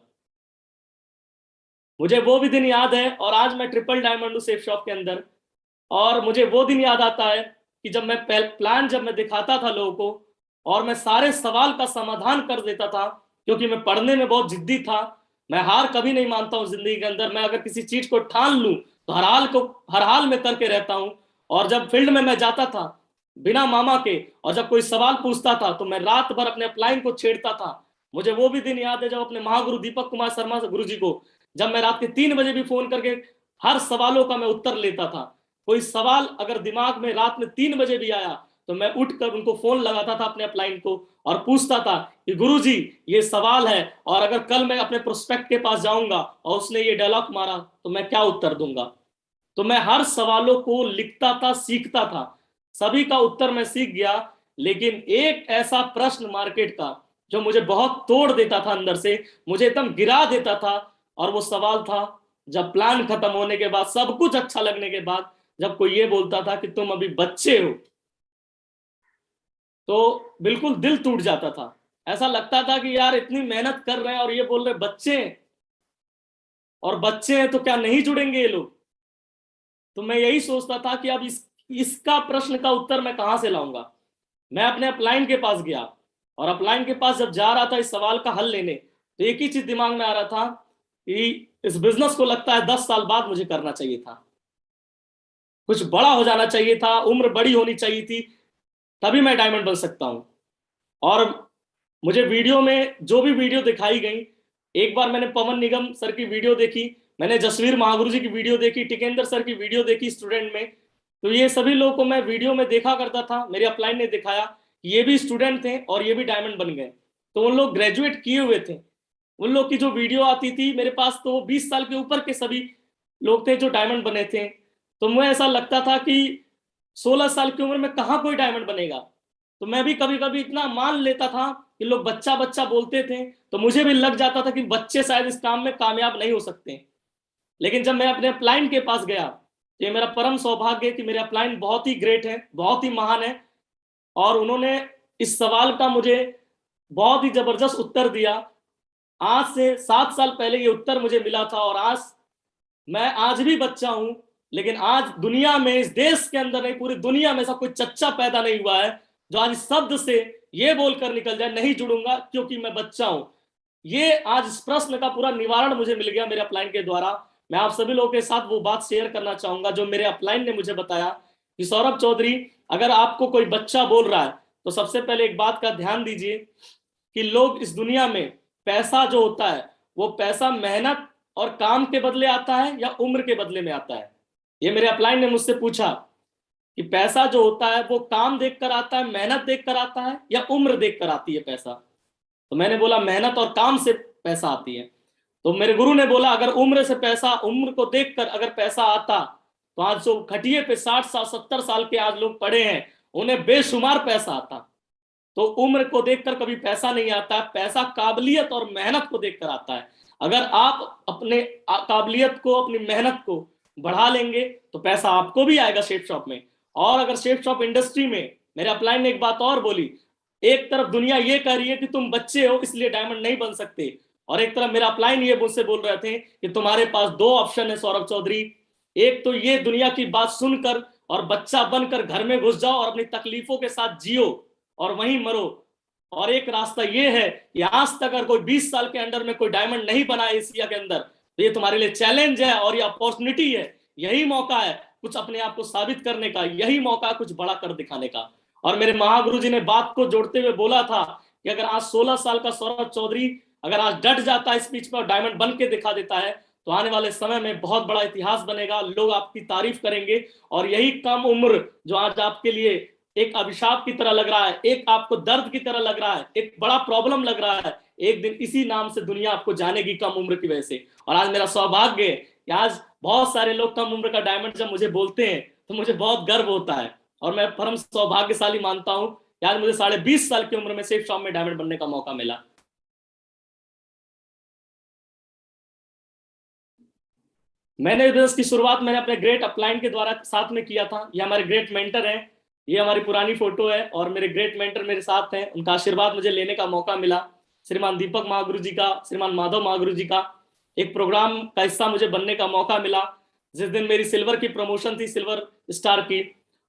Speaker 3: मुझे वो भी दिन याद है, और आज मैं ट्रिपल डायमंड सेफ शॉप के अंदर, और मुझे वो दिन याद आता है कि जब मैं प्लान जब मैं दिखाता था लोगों को और मैं सारे सवाल का समाधान कर देता था, क्योंकि मैं पढ़ने में बहुत जिद्दी था। मैं हार कभी नहीं मानता हूँ जिंदगी के अंदर, मैं अगर किसी चीज को ठान लूं तो हर हाल में करके रहता हूँ। और जब फील्ड में मैं जाता था बिना मामा के, और जब कोई सवाल पूछता था तो मैं रात भर अपने अपलाइन को छेड़ता था। मुझे वो भी दिन याद है जब अपने महागुरु दीपक कुमार शर्मा गुरु जी को, जब मैं रात के 3 बजे भी फोन करके हर सवालों का मैं उत्तर लेता था। कोई सवाल अगर दिमाग में रात में 3 बजे भी आया तो मैं उठकर उनको फोन लगाता था अपने अपलाइन को और पूछता था कि गुरुजी ये सवाल है, और अगर कल मैं अपने प्रोस्पेक्ट के पास जाऊंगा और उसने ये डायलॉग मारा तो मैं क्या उत्तर दूंगा। तो मैं हर सवालों को लिखता था, सीखता था, सभी का उत्तर मैं सीख गया। लेकिन एक ऐसा प्रश्न मार्केट का जो मुझे बहुत तोड़ देता था अंदर से, मुझे एकदम गिरा देता था, और वो सवाल था जब प्लान खत्म होने के बाद, सब कुछ अच्छा लगने के बाद, जब कोई ये बोलता था कि तुम अभी बच्चे हो, तो बिल्कुल दिल टूट जाता था। ऐसा लगता था कि यार इतनी मेहनत कर रहे हैं और ये बोल रहे बच्चे हैं, और बच्चे हैं तो क्या नहीं जुड़ेंगे ये लोग। तो मैं यही सोचता था कि अब इसका प्रश्न का उत्तर मैं कहां से लाऊंगा। मैं अपने अपलाइन के पास गया और अपलाइन के पास जब जा रहा था इस सवाल का हल लेने, तो एक ही चीज दिमाग में आ रहा था कि इस बिजनेस को लगता है 10 साल बाद मुझे करना चाहिए था, कुछ बड़ा हो जाना चाहिए था, उम्र बड़ी होनी चाहिए थी, तभी मैं डायमंड बन सकता हूं। और मुझे वीडियो में जो भी वीडियो दिखाई गई, एक बार मैंने पवन निगम सर की वीडियो देखी, मैंने जसवीर महागुरु जी की वीडियो देखी, टिकेंद्र सर की वीडियो देखी स्टूडेंट में, तो ये सभी लोगों को मैं वीडियो में देखा करता था। मेरे अपलाइन ने दिखाया कि ये भी स्टूडेंट थे और ये भी डायमंड बन गए। तो उन लोग ग्रेजुएट किए हुए थे, उन लोग की जो वीडियो आती थी मेरे पास, तो 20 साल के ऊपर के सभी लोग थे जो डायमंड बने थे। तो मुझे ऐसा लगता था कि 16 साल की उम्र में कहाँ कोई डायमंड बनेगा। तो मैं भी कभी कभी इतना मान लेता था कि लोग बच्चा बच्चा बोलते थे, तो मुझे भी लग जाता था कि बच्चे शायद इस काम में कामयाब नहीं हो सकते। लेकिन जब मैं अपने अपलाइन के पास गया, तो ये मेरा परम सौभाग्य है कि मेरे अपलाइन बहुत ही ग्रेट है, बहुत ही महान है, और उन्होंने इस सवाल का मुझे बहुत ही जबरदस्त उत्तर दिया। आज से 7 साल पहले ये उत्तर मुझे मिला था, और मैं आज भी बच्चा हूं, लेकिन आज दुनिया में, इस देश के अंदर नहीं, पूरी दुनिया में ऐसा कोई चच्चा पैदा नहीं हुआ है जो आज इस शब्द से ये बोलकर निकल जाए, नहीं जुड़ूंगा क्योंकि मैं बच्चा हूं। ये आज इस प्रश्न का पूरा निवारण मुझे मिल गया मेरे अपलाइन के द्वारा। मैं आप सभी लोगों के साथ वो बात शेयर करना चाहूंगा जो मेरे अपलाइन ने मुझे बताया कि सौरभ चौधरी, अगर आपको कोई बच्चा बोल रहा है तो सबसे पहले एक बात का ध्यान दीजिए कि लोग इस दुनिया में, पैसा जो होता है वो पैसा मेहनत और काम के बदले आता है या उम्र के बदले में आता है। ये मेरे अपलाइन ने मुझसे पूछा कि पैसा जो होता है वो काम देखकर आता है, मेहनत देखकर आता है या उम्र देखकर आती है पैसा। तो मैंने बोला मेहनत और काम से पैसा आती है। तो मेरे गुरु ने बोला अगर उम्र से पैसा, उम्र को देखकर अगर पैसा आता तो आज जो खटिए पे 60 साल 70 साल के आज लोग पड़े हैं उन्हें बेशुमार पैसा आता। तो उम्र को देखकर कभी पैसा नहीं आता, पैसा काबिलियत और मेहनत को देखकर आता है। अगर आप अपने काबिलियत को, अपनी मेहनत को बढ़ा लेंगे तो पैसा आपको भी आएगा शेप शॉप में। और अगर शेप शॉप इंडस्ट्री में, मेरे अपलाइन ने एक बात और बोली, एक तरफ दुनिया ये कह रही है कि तुम बच्चे हो इसलिए डायमंड नहीं बन सकते, और एक तरफ मेरा अपलाइन ये मुझसे बोल रहे थे कि तुम्हारे पास 2 ऑप्शन है सौरभ चौधरी, एक तो ये दुनिया की बात सुनकर और बच्चा बनकर घर में घुस जाओ और अपनी तकलीफों के साथ जियो और वहीं मरो, और एक रास्ता ये है कि आज तक अगर कोई 20 साल के अंडर में कोई डायमंड नहीं बना एशिया के अंदर, तो ये तुम्हारे लिए चैलेंज है और ये अपॉर्चुनिटी है, यही मौका है कुछ अपने आप को साबित करने का, यही मौका है कुछ बड़ा कर दिखाने का। और मेरे महागुरु जी ने बात को जोड़ते हुए बोला था कि अगर आज 16 साल का सौरभ चौधरी अगर आज डट जाता है स्पीच पर और डायमंड बन के दिखा देता है, तो आने वाले समय में बहुत बड़ा इतिहास बनेगा, लोग आपकी तारीफ करेंगे। और यही कम उम्र जो आज आपके लिए एक अभिशाप की तरह लग रहा है, एक आपको दर्द की तरह लग रहा है, एक बड़ा प्रॉब्लम लग रहा है, एक दिन इसी नाम से दुनिया आपको जानेगी कम उम्र की वजह से। और आज मेरा सौभाग्य है कि आज बहुत सारे लोग कम उम्र का डायमंड जब मुझे बोलते हैं तो मुझे बहुत गर्व होता है, और मैं परम सौभाग्यशाली मानता हूं कि आज मुझे 20.5 साल की उम्र में शेप शॉप में डायमंड बनने का मौका मिला। मैंने बिजनेस की शुरुआत मैंने अपने ग्रेट अपलाइन के द्वारा साथ में किया था। ये हमारे ग्रेट मेंटर हैं, ये हमारी पुरानी फोटो है, और मेरे ग्रेट मेंटर मेरे साथ हैं, उनका आशीर्वाद मुझे लेने का मौका मिला। श्रीमान दीपक महागुरु जी का, श्रीमान माधव महागुरु जी का एक प्रोग्राम का हिस्सा मुझे बनने का मौका मिला, जिस दिन मेरी सिल्वर की प्रमोशन थी, सिल्वर स्टार की।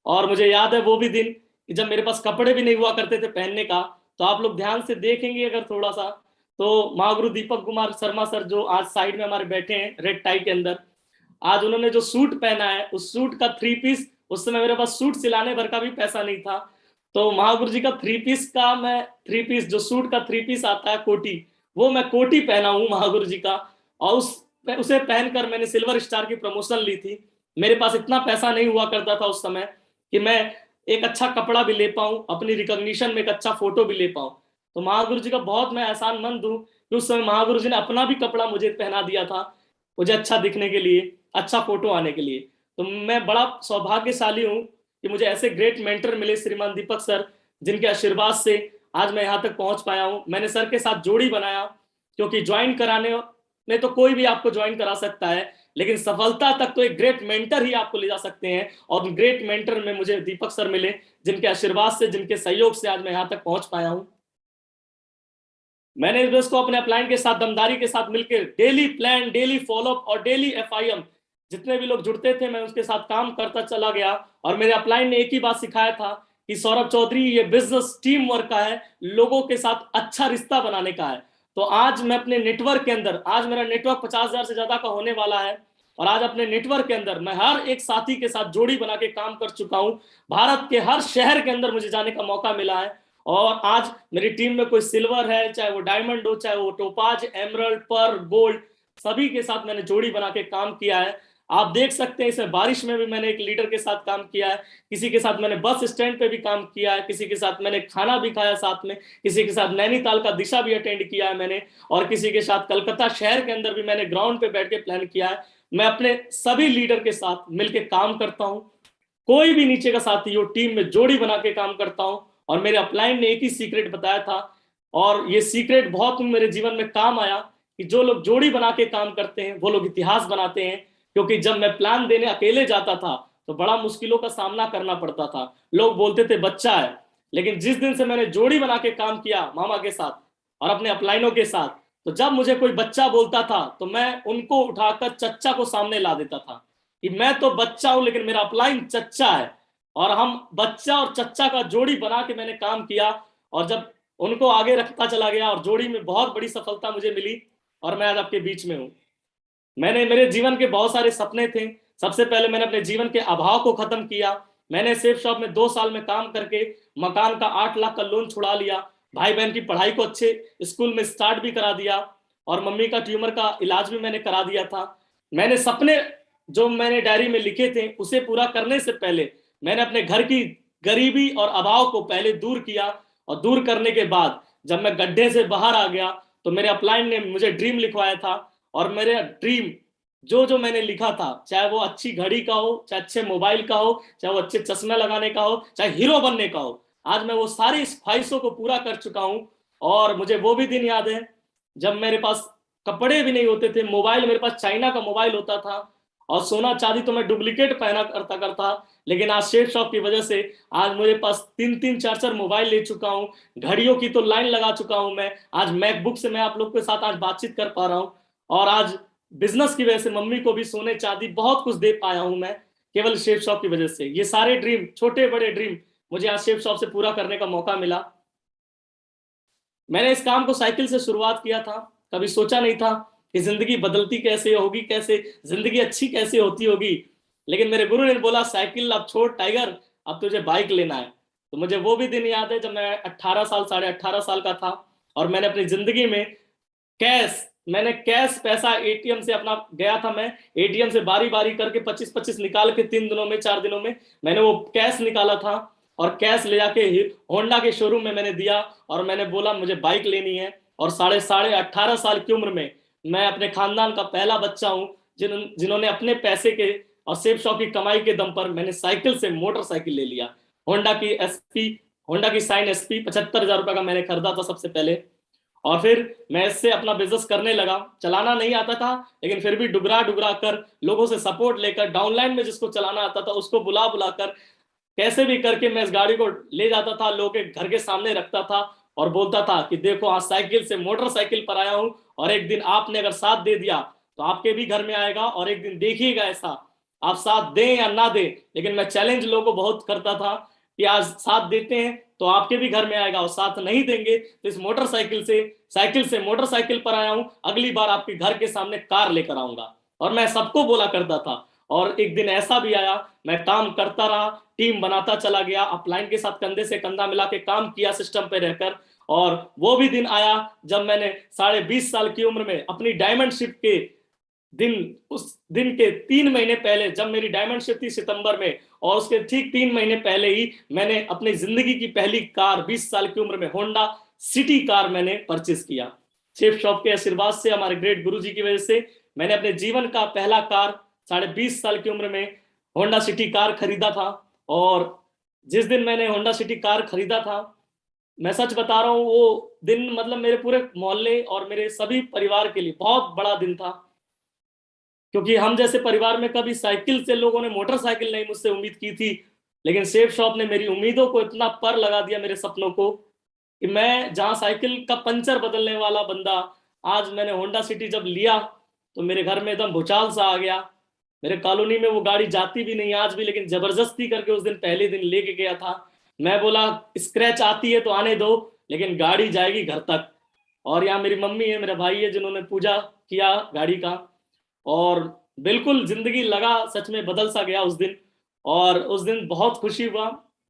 Speaker 3: और मुझे याद है वो भी दिन कि जब मेरे पास कपड़े भी नहीं हुआ करते थे पहनने का। तो आप लोग ध्यान से देखेंगे अगर थोड़ा सा, तो महागुरु दीपक कुमार शर्मा सर जो आज साइड में हमारे बैठे हैं रेड टाई के अंदर, आज उन्होंने जो सूट पहना है उस सूट का 3 पीस, उस समय मेरे पास सूट सिलाने भर का भी पैसा नहीं था, तो महागुरु जी का 3 पीस का, मैं 3 पीस जो सूट का 3 पीस आता है कोटी, वो मैं कोटी पहना हूं महागुरु जी का। और उसे पहनकर मैंने सिल्वर स्टार की प्रमोशन ली थी। मेरे पास इतना पैसा नहीं हुआ करता था उस समय कि मैं एक अच्छा कपड़ा भी ले पाऊं, अपनी रिकॉग्निशन में एक अच्छा फोटो भी ले पाऊं। तो महागुरु जी का बहुत मैं एहसानमंद हूं कि उस समय महागुरु जी ने अपना भी कपड़ा मुझे पहना दिया था, मुझे अच्छा दिखने के लिए, अच्छा फोटो आने के लिए। तो मैं बड़ा सौभाग्यशाली हूं कि मुझे ऐसे ग्रेट मेंटर मिले श्रीमान दीपक सर, जिनके आशीर्वाद से आज मैं यहाँ तक पहुंच पाया हूं। मैंने सर के साथ जोड़ी बनाया, क्योंकि ज्वाइन कराने में तो कोई भी आपको ज्वाइन करा सकता है, लेकिन सफलता तक तो एक ग्रेट मेंटर ही आपको ले जा सकते हैं। और ग्रेट मेंटर में मुझे दीपक सर मिले, जिनके आशीर्वाद से, जिनके सहयोग से आज मैं यहाँ तक पहुंच पाया हूं। मैंने इस बिजनेस को अपने अपलाइन के साथ दमदारी के साथ मिलकर डेली प्लान, डेली फॉलोअप और डेली FIM, जितने भी लोग जुड़ते थे मैं उसके साथ काम करता चला गया। और मेरे अपलाइन ने एक ही बात सिखाया था कि सौरभ चौधरी ये बिजनेस टीम वर्क का है, लोगों के साथ अच्छा रिश्ता बनाने का है। तो आज मैं अपने नेटवर्क के अंदर, आज मेरा नेटवर्क 50,000 से ज्यादा का होने वाला है, और आज अपने नेटवर्क के अंदर मैं हर एक साथी के साथ जोड़ी बना के काम कर चुका हूं। भारत के हर शहर के अंदर मुझे जाने का मौका मिला है, और आज मेरी टीम में कोई सिल्वर है, चाहे वो डायमंड हो, चाहे वो टोपाज, एमरल्ड, पर्ल, गोल्ड, सभी के साथ मैंने जोड़ी बना के काम किया है। आप देख सकते हैं इसमें बारिश में भी मैंने एक लीडर के साथ काम किया है, किसी के साथ मैंने बस स्टैंड पे भी काम किया है, किसी के साथ मैंने खाना भी खाया साथ में, किसी के साथ नैनीताल का दिशा भी अटेंड किया है मैंने, और किसी के साथ कलकत्ता शहर के अंदर भी मैंने ग्राउंड पे बैठ के प्लान किया है। मैं अपने सभी लीडर के साथ मिलकर काम करता हूं, कोई भी नीचे का साथी हो, टीम में जोड़ी बना के काम करता हूं। और मेरे अपलाइन ने एक ही सीक्रेट बताया था, और ये सीक्रेट बहुत मेरे जीवन में काम आया, कि जो लोग जोड़ी बना के काम करते हैं वो लोग इतिहास बनाते हैं। क्योंकि जब मैं प्लान देने अकेले जाता था तो बड़ा मुश्किलों का सामना करना पड़ता था, लोग बोलते थे बच्चा है, लेकिन जिस दिन से मैंने जोड़ी बना के काम किया मामा के साथ और अपने अपलाइनों के साथ, तो जब मुझे कोई बच्चा बोलता था तो मैं उनको उठाकर चच्चा को सामने ला देता था, कि मैं तो बच्चा हूं लेकिन मेरा अपलाइन चच्चा है। और हम बच्चा और चच्चा का जोड़ी बना के मैंने काम किया, और जब उनको आगे रखता चला गया और जोड़ी में बहुत बड़ी सफलता मुझे मिली, और मैं आज आपके बीच में हूं। मैंने, मेरे जीवन के बहुत सारे सपने थे। सबसे पहले मैंने अपने जीवन के अभाव को खत्म किया। मैंने सेफ शॉप में 2 साल में काम करके मकान का 8 लाख का लोन छुड़ा लिया, भाई बहन की पढ़ाई को अच्छे स्कूल में स्टार्ट भी करा दिया, और मम्मी का ट्यूमर का इलाज भी मैंने करा दिया था। मैंने सपने जो मैंने डायरी में लिखे थे उसे पूरा करने से पहले मैंने अपने घर की गरीबी और अभाव को पहले दूर किया, और दूर करने के बाद जब मैं गड्ढे से बाहर आ गया तो मेरे अपलाइन ने मुझे ड्रीम लिखवाया था, और मेरे ड्रीम जो जो मैंने लिखा था, चाहे वो अच्छी घड़ी का हो, चाहे अच्छे मोबाइल का हो, चाहे वो अच्छे चश्मे लगाने का हो, चाहे हीरो बनने का हो, आज मैं वो सारी ख्वाहिशों को पूरा कर चुका हूं। और मुझे वो भी दिन याद है जब मेरे पास कपड़े भी नहीं होते थे, मोबाइल मेरे पास चाइना का मोबाइल होता था, और सोना चांदी तो मैं डुप्लीकेट पहना करता, लेकिन आज शेफ शॉप की वजह से आज मेरे पास 3-3 4-4 मोबाइल ले चुका हूं, घड़ियों की तो लाइन लगा चुका हूं मैं। आज मैकबुक से मैं आप लोग के साथ आज बातचीत कर पा रहा हूं, और आज बिजनेस की वजह से मम्मी को भी सोने चांदी बहुत कुछ दे पाया हूं मैं, केवल शेफ शॉप की वजह से। ये सारे ड्रीम, छोटे बड़े ड्रीम, मुझे आज शेफ शॉप से पूरा करने का मौका मिला। मैंने इस काम को साइकिल से शुरुआत किया था, कभी सोचा नहीं था कि जिंदगी बदलती कैसे होगी, कैसे जिंदगी अच्छी कैसे होती होगी, लेकिन मेरे गुरु ने बोला साइकिल अब छोड़ टाइगर, अब तुझे बाइक लेना है। तो मुझे वो भी दिन याद है जब मैं 18 साल, 18.5 साल का था, और मैंने अपनी जिंदगी में कैश पैसा एटीएम से अपना गया था, मैं एटीएम से बारी बारी करके 25-25 निकाल के 3 दिनों में 4 दिनों में मैंने वो कैश निकाला था, और कैश ले जाके होंडा के शोरूम में मैंने दिया, और मैंने बोला मुझे बाइक लेनी है। और 18.5 साल की उम्र में मैं अपने खानदान का पहला बच्चा हूं जिन्होंने अपने पैसे के और सेफ शॉप की कमाई के दम पर मैंने साइकिल से मोटरसाइकिल ले लिया। होंडा की साइन एसपी 75,000 रुपए का मैंने खरीदा था सबसे पहले, और फिर मैं इससे अपना बिजनेस करने लगा। चलाना नहीं आता था, लेकिन फिर भी डुगरा डुगरा कर, लोगों से सपोर्ट लेकर, डाउनलाइन में जिसको चलाना आता था उसको बुला बुला कर, कैसे भी करके मैं इस गाड़ी को ले जाता था, लोगों के घर के सामने रखता था, और बोलता था कि देखो आज साइकिल से मोटरसाइकिल पर आया हूं, और एक दिन आपने अगर साथ दे दिया तो आपके भी घर में आएगा, और एक दिन देखिएगा ऐसा, आप साथ दें या ना दें, लेकिन मैं चैलेंज लोगों को बहुत करता था कि आज साथ देते हैं तो आपके भी घर में आएगा, और साथ नहीं देंगे तो इस साइकिल से मोटरसाइकिल पर आया हूं, अगली बार आपके घर के सामने कार लेकर आऊंगा। और मैं सबको बोला करता था, और एक दिन ऐसा भी आया, मैं काम करता रहा, टीम बनाता चला गया, अपलाइन के साथ कंधे से कंधा मिला के काम किया सिस्टम पे रहकर। और वो भी दिन आया जब मैंने 20.5 साल की उम्र में अपनी डायमंड शिप के दिन, उस दिन के 3 महीने पहले, जब मेरी डायमंड शिप थी सितंबर में, और उसके ठीक 3 महीने पहले ही मैंने अपनी जिंदगी की पहली कार 20 साल की उम्र में होंडा सिटी कार मैंने परचेस किया। शेफ शॉप के आशीर्वाद से, हमारे ग्रेट गुरुजी की वजह से मैंने अपने जीवन का पहला कार 20.5 साल की उम्र में होंडा सिटी कार खरीदा था। और जिस दिन मैंने होंडा सिटी कार खरीदा था, मैं सच बता रहा हूँ, वो दिन मतलब मेरे पूरे मोहल्ले और मेरे सभी परिवार के लिए बहुत बड़ा दिन था, क्योंकि हम जैसे परिवार में कभी साइकिल से, लोगों ने मोटरसाइकिल नहीं मुझसे उम्मीद की थी, लेकिन सेफ शॉप ने मेरी उम्मीदों को इतना पर लगा दिया, मेरे सपनों को, कि मैं जहां साइकिल का पंचर बदलने वाला बंदा, आज मैंने होंडा सिटी जब लिया तो मेरे घर में एकदम भूचाल सा आ गया। मेरे कॉलोनी में वो गाड़ी जाती भी नहीं आज भी, लेकिन जबरदस्ती करके उस दिन पहले दिन लेके गया था। मैं बोला स्क्रैच आती है तो आने दो, लेकिन गाड़ी जाएगी घर तक। और यहाँ मेरी मम्मी है, मेरा भाई है, जिन्होंने पूजा किया गाड़ी का। और बिल्कुल जिंदगी लगा सच में बदल सा गया उस दिन। और उस दिन बहुत खुशी हुआ,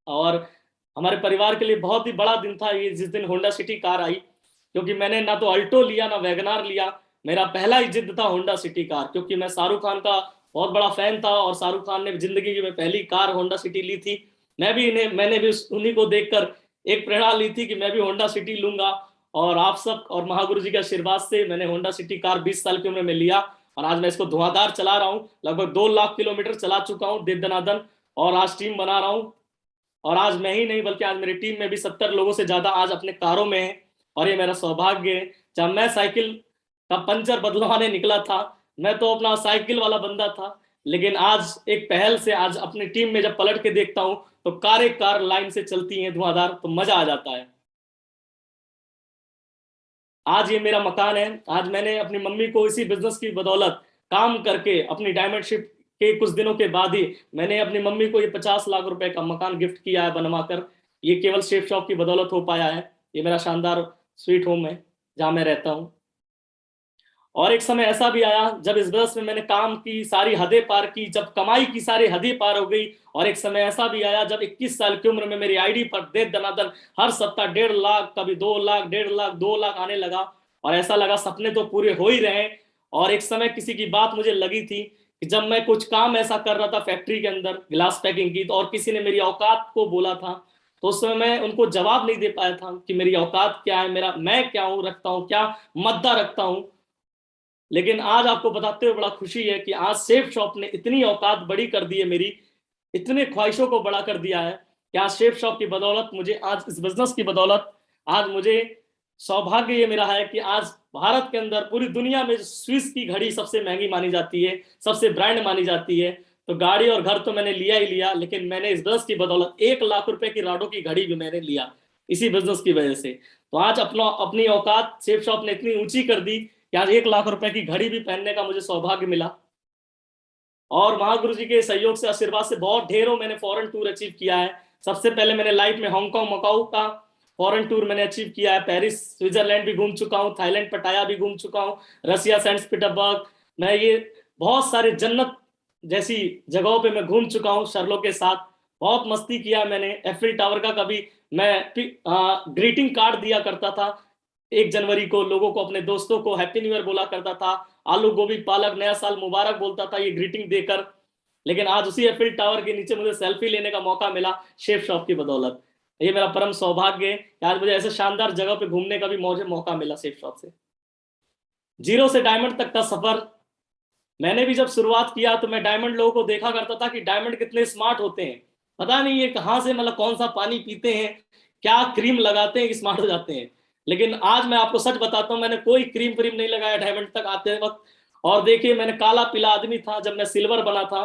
Speaker 3: और हमारे परिवार के लिए बहुत ही बड़ा दिन था ये, जिस दिन होंडा सिटी कार आई। क्योंकि मैंने ना तो अल्टो लिया ना वैगनार लिया, मेरा पहला ही जिद था होंडा सिटी कार। क्योंकि मैं शाहरुख खान का बहुत बड़ा फैन था, और शाहरुख खान ने जिंदगी में पहली कार होंडा सिटी ली थी। मैंने भी उन्हीं को देखकर एक प्रेरणा ली थी कि मैं भी होंडा सिटी लूंगा। और आप सब और महागुरु जी के आशीर्वाद से मैंने होंडा सिटी कार 20 साल की उम्र में लिया, और आज मैं इसको धुआंधार चला रहा हूँ। लगभग 2 लाख किलोमीटर चला चुका हूँ दे दनादन, और आज टीम बना रहा हूँ। और आज मैं ही नहीं बल्कि आज मेरी टीम में भी 70 लोगों से ज्यादा आज अपने कारों में है। और ये मेरा सौभाग्य है। जब मैं साइकिल का पंचर बदलवाने निकला था, मैं तो अपना साइकिल वाला बंदा था, लेकिन आज एक पहल से आज अपनी टीम में जब पलट के देखता हूं तो कार लाइन से चलती हैं धुआंधार, तो मजा आ जाता है। आज ये मेरा मकान है। आज मैंने अपनी मम्मी को इसी बिजनेस की बदौलत काम करके, अपनी डायमंड शिप के कुछ दिनों के बाद ही मैंने अपनी मम्मी को ये 50 लाख रुपए का मकान गिफ्ट किया है बनवाकर। ये केवल शेफ शॉप की बदौलत हो पाया है। ये मेरा शानदार स्वीट होम है जहां मैं रहता हूँ। और एक समय ऐसा भी आया जब इस बिजनेस में मैंने काम की सारी हदें पार की, जब कमाई की सारी हदें पार हो गई। और एक समय ऐसा भी आया जब 21 साल की उम्र में मेरी आईडी पर दे दनादन हर सप्ताह 1.5 लाख, कभी 2 लाख, 1.5 लाख, 2 लाख आने लगा। और ऐसा लगा सपने तो पूरे हो ही रहे। और एक समय किसी की बात मुझे लगी थी कि जब मैं कुछ काम ऐसा कर रहा था फैक्ट्री के अंदर गिलास पैकिंग की, तो और किसी ने मेरी औकात को बोला था, तो उस समय मैं उनको जवाब नहीं दे पाया था कि मेरी औकात क्या है, मेरा मैं क्या हूं, रखता हूं क्या मद्दा रखता हूं। लेकिन आज आपको बताते हुए बड़ा खुशी है कि आज सेफ शॉप ने इतनी औकात बड़ी कर दी है मेरी, इतने ख्वाहिशों को बड़ा कर दिया है कि आज सेफ शॉप की बदौलत मुझे, आज इस बिजनेस की बदौलत आज मुझे सौभाग्य ये मेरा है कि आज भारत के अंदर पूरी दुनिया में स्विस की घड़ी सबसे महंगी मानी जाती है, सबसे ब्रांड मानी जाती है। तो गाड़ी और घर तो मैंने लिया ही लिया, लेकिन मैंने इस बिजनेस की बदौलत 1 लाख रुपए की राडो की घड़ी भी मैंने लिया इसी बिजनेस की वजह से। तो आज अपनी औकात सेफ शॉप ने इतनी ऊंची कर दी कि आज 1 लाख रुपए की घड़ी भी पहनने का मुझे सौभाग्य मिला। और महागुरु जी के सहयोग से, आशीर्वाद से बहुत ढेरों मैंने फॉरेन टूर अचीव किया है। सबसे पहले मैंने लाइफ में हांगकांग मकाऊ का फॉरेन टूर मैंने अचीव किया है। पेरिस स्विट्जरलैंड भी घूम चुका हूँ, थाईलैंड पटाया भी घूम चुका हूँ, रसिया सेंट पीटर्सबर्ग, मैं ये बहुत सारे जन्नत जैसी जगहों पे मैं घूम चुका हूँ शर्लों के साथ। बहुत मस्ती किया मैंने। एफिल टावर का कभी मैं ग्रीटिंग कार्ड दिया करता था 1 जनवरी को, लोगों को, अपने दोस्तों को हैप्पी न्यू ईयर बोला करता था, आलू गोभी पालक नया साल मुबारक बोलता था ये ग्रीटिंग देकर। लेकिन आज उसी एफिल टावर के नीचे मुझे सेल्फी लेने का मौका मिला शेफ शॉप की बदौलत। ये मेरा परम सौभाग्य है कि आज मुझे ऐसे शानदार जगह पे घूमने का भी मुझे मौका मिला शेफ शॉप से। जीरो से डायमंड तक का सफर मैंने भी जब शुरुआत किया तो मैं डायमंड लोगों को देखा करता था कि डायमंड कितने स्मार्ट होते हैं, पता नहीं ये कहाँ से, मतलब कौन सा पानी पीते हैं, क्या क्रीम लगाते हैं कि स्मार्ट हो जाते हैं। लेकिन आज मैं आपको सच बताता हूँ, मैंने कोई क्रीम व्रीम नहीं लगाया डायमंड तक आते वक्त। और देखिए मैंने काला पीला आदमी था जब मैं सिल्वर बना था।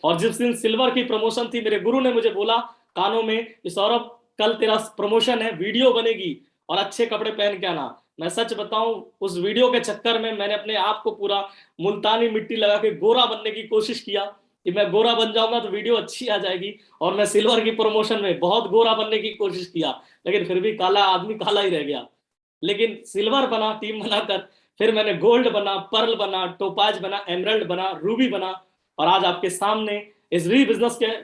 Speaker 3: और जिस दिन सिल्वर की प्रमोशन थी, मेरे गुरु ने मुझे बोला कानों में कि सौरभ कल तेरा प्रमोशन है, वीडियो बनेगी और अच्छे कपड़े पहन के आना। मैं सच बताऊं, उस वीडियो के चक्कर में मैंने अपने आप को पूरा मुल्तानी मिट्टी लगा के गोरा बनने की कोशिश किया कि मैं गोरा बन जाऊंगा तो वीडियो अच्छी आ जाएगी। और मैं सिल्वर की प्रमोशन में बहुत गोरा बनने की कोशिश किया, लेकिन फिर भी काला आदमी काला ही रह गया। लेकिन सिल्वर बना टीम बनाकर, फिर मैंने गोल्ड बना, पर्ल बना, टोपाज बना, एमरल्ड बना, रूबी बना। और आज आपके सामने इस री बिजनेस के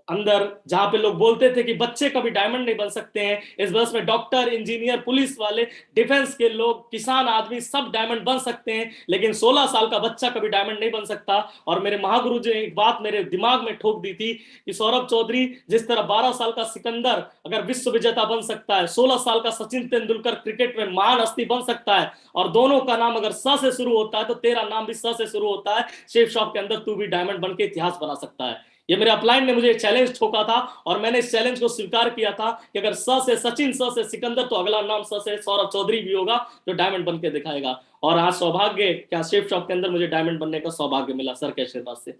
Speaker 3: अंदर जहां पे लोग बोलते थे कि बच्चे कभी डायमंड नहीं बन सकते हैं, इस बस में डॉक्टर, इंजीनियर, पुलिस वाले, डिफेंस के लोग, किसान आदमी सब डायमंड बन सकते हैं, लेकिन 16 साल का बच्चा कभी डायमंड नहीं बन सकता। और मेरे महागुरु जी ने एक बात मेरे दिमाग में ठोक दी थी कि सौरभ चौधरी, जिस तरह 12 साल का सिकंदर अगर विश्व विजेता बन सकता है, 16 साल का सचिन तेंदुलकर क्रिकेट में महान हस्ती बन सकता है, और दोनों का नाम अगर स से शुरू होता है तो तेरा नाम भी स से शुरू होता है। शेफ शॉप के अंदर तू भी डायमंड बन के इतिहास बना सकता है। ये मेरे अपलाइन ने मुझे चैलेंज ठोका था, और मैंने इस चैलेंज को स्वीकार किया था कि अगर स से सचिन, स से सिकंदर, तो अगला नाम स से सौरभ चौधरी भी होगा जो डायमंड बन के दिखाएगा। और आज सौभाग्य, क्या शेफ शॉप के अंदर मुझे डायमंड बनने का सौभाग्य मिला सर के आशीर्वाद से।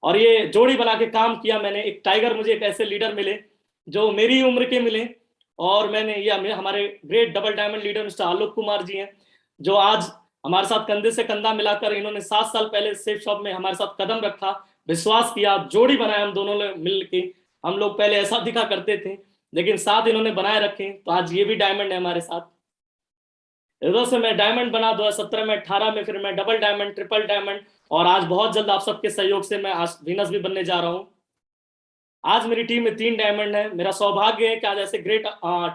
Speaker 3: और ये जोड़ी बना के काम किया मैंने। एक टाइगर, मुझे एक ऐसे लीडर मिले जो मेरी उम्र के मिले, और मैंने ये हमारे great double diamond leader mister Alok Kumar ji हैं, जो आज हमारे साथ कंधे से कंधा मिलाकर, इन्होंने 7 साल पहले सेफ शॉप में हमारे साथ कदम रखा, विश्वास किया, जोड़ी बनाया हम दोनों ने मिल के। हम लोग पहले ऐसा दिखा करते थे, लेकिन साथ इन्होंने बनाए रखे, तो आज ये भी डायमंड है हमारे साथ। इधर से मैं डायमंड बना 2017 में, 18 में फिर मैं डबल डायमंड, ट्रिपल डायमंड, और आज बहुत जल्द आप सबके सहयोग से मैं आज वीनस भी बनने जा रहा हूँ। आज मेरी टीम में 3 डायमंड है। मेरा सौभाग्य है कि आज ऐसे ग्रेट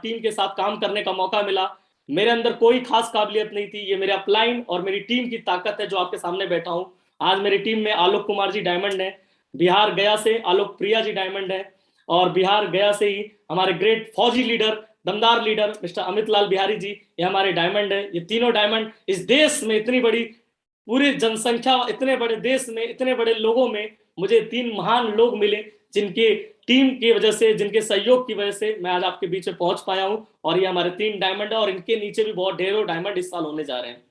Speaker 3: टीम के साथ काम करने का मौका मिला। मेरे अंदर कोई खास काबिलियत नहीं थी, ये मेरे अपलाइन और मेरी टीम की ताकत है जो आपके सामने बैठा हूं। आज मेरी टीम में आलोक कुमार जी डायमंड है, बिहार गया से आलोक प्रिया जी डायमंड है, और बिहार गया से ही हमारे ग्रेट फौजी लीडर, दमदार लीडर मिस्टर अमित लाल बिहारी जी, ये हमारे डायमंड है। ये तीनों डायमंड इस देश में, इतनी बड़ी पूरी जनसंख्या, इतने बड़े देश में, इतने बड़े लोगों में मुझे 3 महान लोग मिले, जिनके टीम की वजह से, जिनके सहयोग की वजह से मैं आज आपके बीच में पहुंच पाया हूं। और ये हमारे 3 डायमंड है, और इनके नीचे भी बहुत ढेरों डायमंड इस साल होने जा रहे हैं।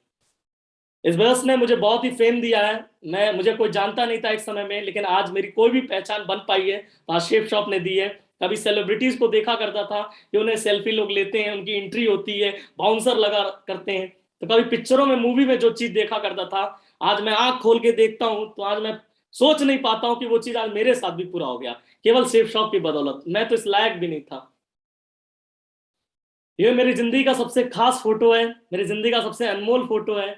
Speaker 3: इस वजह ने मुझे बहुत ही फेम दिया है। मुझे कोई जानता नहीं था एक समय में, लेकिन आज मेरी कोई भी पहचान बन पाई है तो आज शेफ शॉप ने दी है। कभी सेलिब्रिटीज को देखा करता था कि उन्हें सेल्फी लोग लेते हैं, उनकी एंट्री होती है, बाउंसर लगा करते हैं, तो कभी पिक्चरों में, मूवी में जो चीज देखा करता था, आज मैं आंख खोल के देखता हूं तो आज मैं सोच नहीं पाता हूं कि वो चीज आज मेरे साथ भी पूरा हो गया, केवल शेफ शॉप की बदौलत। मैं तो इस लायक भी नहीं था। ये मेरी जिंदगी का सबसे खास फोटो है, मेरी जिंदगी का सबसे अनमोल फोटो है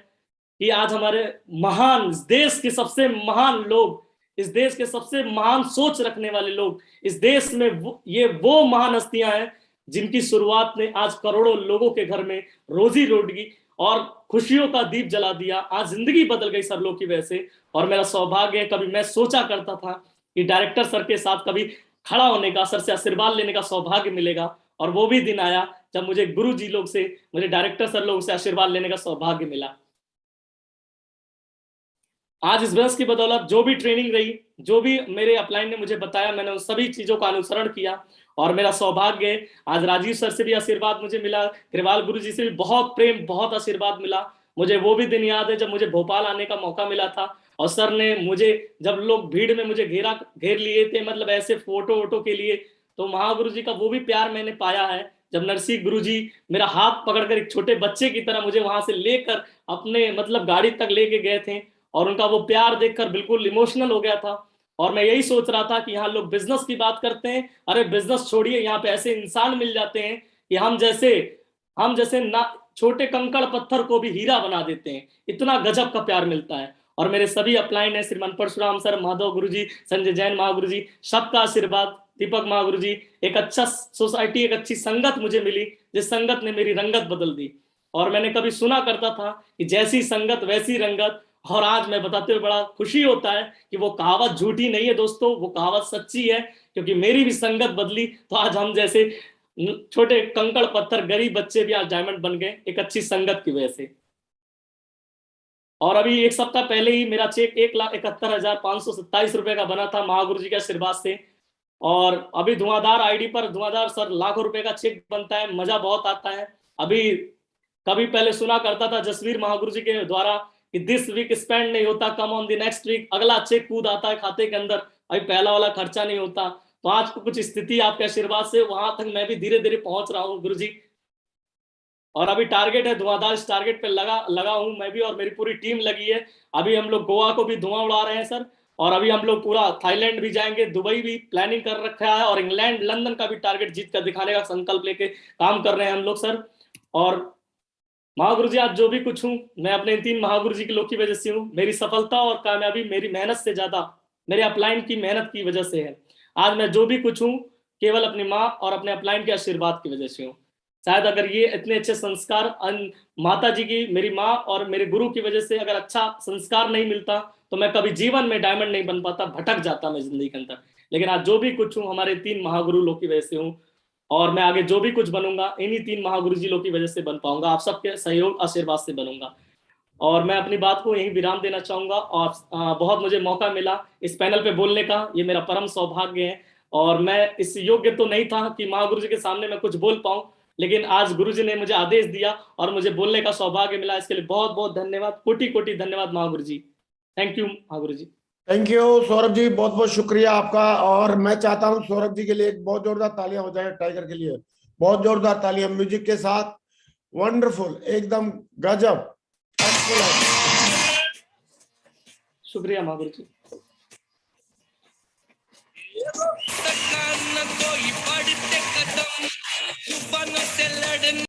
Speaker 3: कि आज हमारे महान, इस देश के सबसे महान लोग, इस देश के सबसे महान सोच रखने वाले लोग, इस देश में ये वो महान हस्तियां हैं जिनकी शुरुआत ने आज करोड़ों लोगों के घर में रोजी रोटी और खुशियों का दीप जला दिया। आज जिंदगी बदल गई सर लोग की वजह से। और मेरा सौभाग्य है, कभी मैं सोचा करता था कि डायरेक्टर सर के साथ कभी खड़ा होने का, सर से आशीर्वाद लेने का सौभाग्य मिलेगा, और वो भी दिन आया जब मुझे गुरु जी लोग से, मुझे डायरेक्टर सर लोग से आशीर्वाद लेने का सौभाग्य मिला। आज इस बस की बदौलत जो भी ट्रेनिंग रही, जो भी मेरे अपलाइन ने मुझे बताया, मैंने उन सभी चीजों का अनुसरण किया। और मेरा सौभाग्य है, आज राजीव सर से भी आशीर्वाद मुझे मिला, ग्रेवाल गुरु जी से भी बहुत प्रेम, बहुत आशीर्वाद मिला। मुझे वो भी दिन याद है जब मुझे भोपाल आने का मौका मिला था, और सर ने मुझे, जब लोग भीड़ में मुझे घेर लिए थे, मतलब ऐसे फोटो वोटो के लिए, तो महागुरु जी का वो भी प्यार मैंने पाया है। जब नरसिंह गुरु जी मेरा हाथ पकड़कर एक छोटे बच्चे की तरह मुझे वहां से लेकर अपने मतलब गाड़ी तक लेके गए थे, और उनका वो प्यार देखकर बिल्कुल इमोशनल हो गया था। और मैं यही सोच रहा था कि यहाँ लोग बिजनेस की बात करते हैं, अरे बिजनेस छोड़िए, यहाँ पे ऐसे इंसान मिल जाते हैं कि हम जैसे ना छोटे कंकड़ पत्थर को भी हीरा बना देते हैं, इतना गजब का प्यार मिलता है। और मेरे सभी अपलाइन है, श्रीमान परशुराम सर, माधव गुरु जी, संजय जैन महागुरु जी, सबका आशीर्वाद, दीपक महागुरु जी, एक अच्छा सोसाइटी, एक अच्छी संगत मुझे मिली, जिस संगत ने मेरी रंगत बदल दी। और मैंने कभी सुना करता था कि जैसी संगत वैसी रंगत, और आज मैं बताते हुए बड़ा खुशी होता है कि वो कहावत झूठी नहीं है दोस्तों, वो कहावत सच्ची है, क्योंकि मेरी भी संगत बदली तो आज हम जैसे छोटे कंकड़ पत्थर गरीब बच्चे भी आज डायमंड बन गए, एक अच्छी संगत की वजह से। और अभी 1 सप्ताह पहले ही मेरा चेक 1,71,527 रुपए का बना था महागुरु जी के आशीर्वाद से। और अभी धुआंधार आईडी पर धुआंधार सर लाखों रुपए का चेक बनता है, मजा बहुत आता है। अभी कभी पहले सुना करता था जसवीर महागुरु जी के द्वारा कि दिस वीक स्पेंड नहीं होता, come on the next week, अगला चेक कूद आता है खाते के अंदर, अभी पहला वाला खर्चा नहीं होता। तो आज कुछ स्थिति आपके आशीर्वाद से वहां तक मैं भी धीरे धीरे पहुंच रहा हूँ गुरु जी। और अभी टारगेट है धुआंधार, इस टारगेट पे लगा हूं मैं भी, और मेरी पूरी टीम लगी है। अभी हम लोग गोवा को भी धुआं उड़ा रहे हैं सर, और अभी हम लोग पूरा थाईलैंड भी जाएंगे, दुबई भी प्लानिंग कर रखा है, और इंग्लैंड, लंदन का भी टारगेट जीत कर दिखाने का संकल्प लेके काम कर रहे हैं हम लोग सर। और महागुरु जी आज जो भी कुछ हूं, मैं अपने 3 महागुरु जी के लोग की वजह से हूं। मेरी सफलता और कामयाबी मेरी मेहनत से ज्यादा मेरे अपलाइन की मेहनत की वजह से है। आज मैं जो भी कुछ हूं केवल अपनी माँ और अपने अपलाइन के आशीर्वाद की वजह से हूँ। शायद अगर ये इतने अच्छे संस्कार माता जी की, मेरी माँ और मेरे गुरु की वजह से अगर अच्छा संस्कार नहीं मिलता तो मैं कभी जीवन में डायमंड नहीं बन पाता, भटक जाता मैं जिंदगी के अंदर। लेकिन आज जो भी कुछ हूँ हमारे 3 महागुरु लोग की वजह से हूँ, और मैं आगे जो भी कुछ बनूंगा इन्हीं 3 महागुरु जी लोग की वजह से बन पाऊंगा, आप सबके सहयोग आशीर्वाद से बनूंगा। और मैं अपनी बात को यहीं विराम देना चाहूंगा। और बहुत मुझे मौका मिला इस पैनल पे बोलने का, ये मेरा परम सौभाग्य है। और मैं इस योग्य तो नहीं था कि महागुरु जी के सामने मैं कुछ बोल पाऊं, लेकिन आज गुरु जी ने मुझे आदेश दिया और मुझे बोलने का सौभाग्य मिला। इसके लिए बहुत बहुत धन्यवाद, कोटि कोटि धन्यवाद Mahaguru ji. Thank you Mahaguru ji.
Speaker 2: Thank you Saurabh ji, बहुत बहुत शुक्रिया आपका। और मैं चाहता हूं सौरभ जी के लिए एक बहुत जोरदार तालियां हो जाए, टाइगर के लिए बहुत जोरदार तालियां म्यूजिक के साथ। वंडरफुल, एकदम गजब,
Speaker 3: शुक्रिया महागुरु जी।
Speaker 1: सका न कोई बढ़ते कदम तूफानों से लड़ने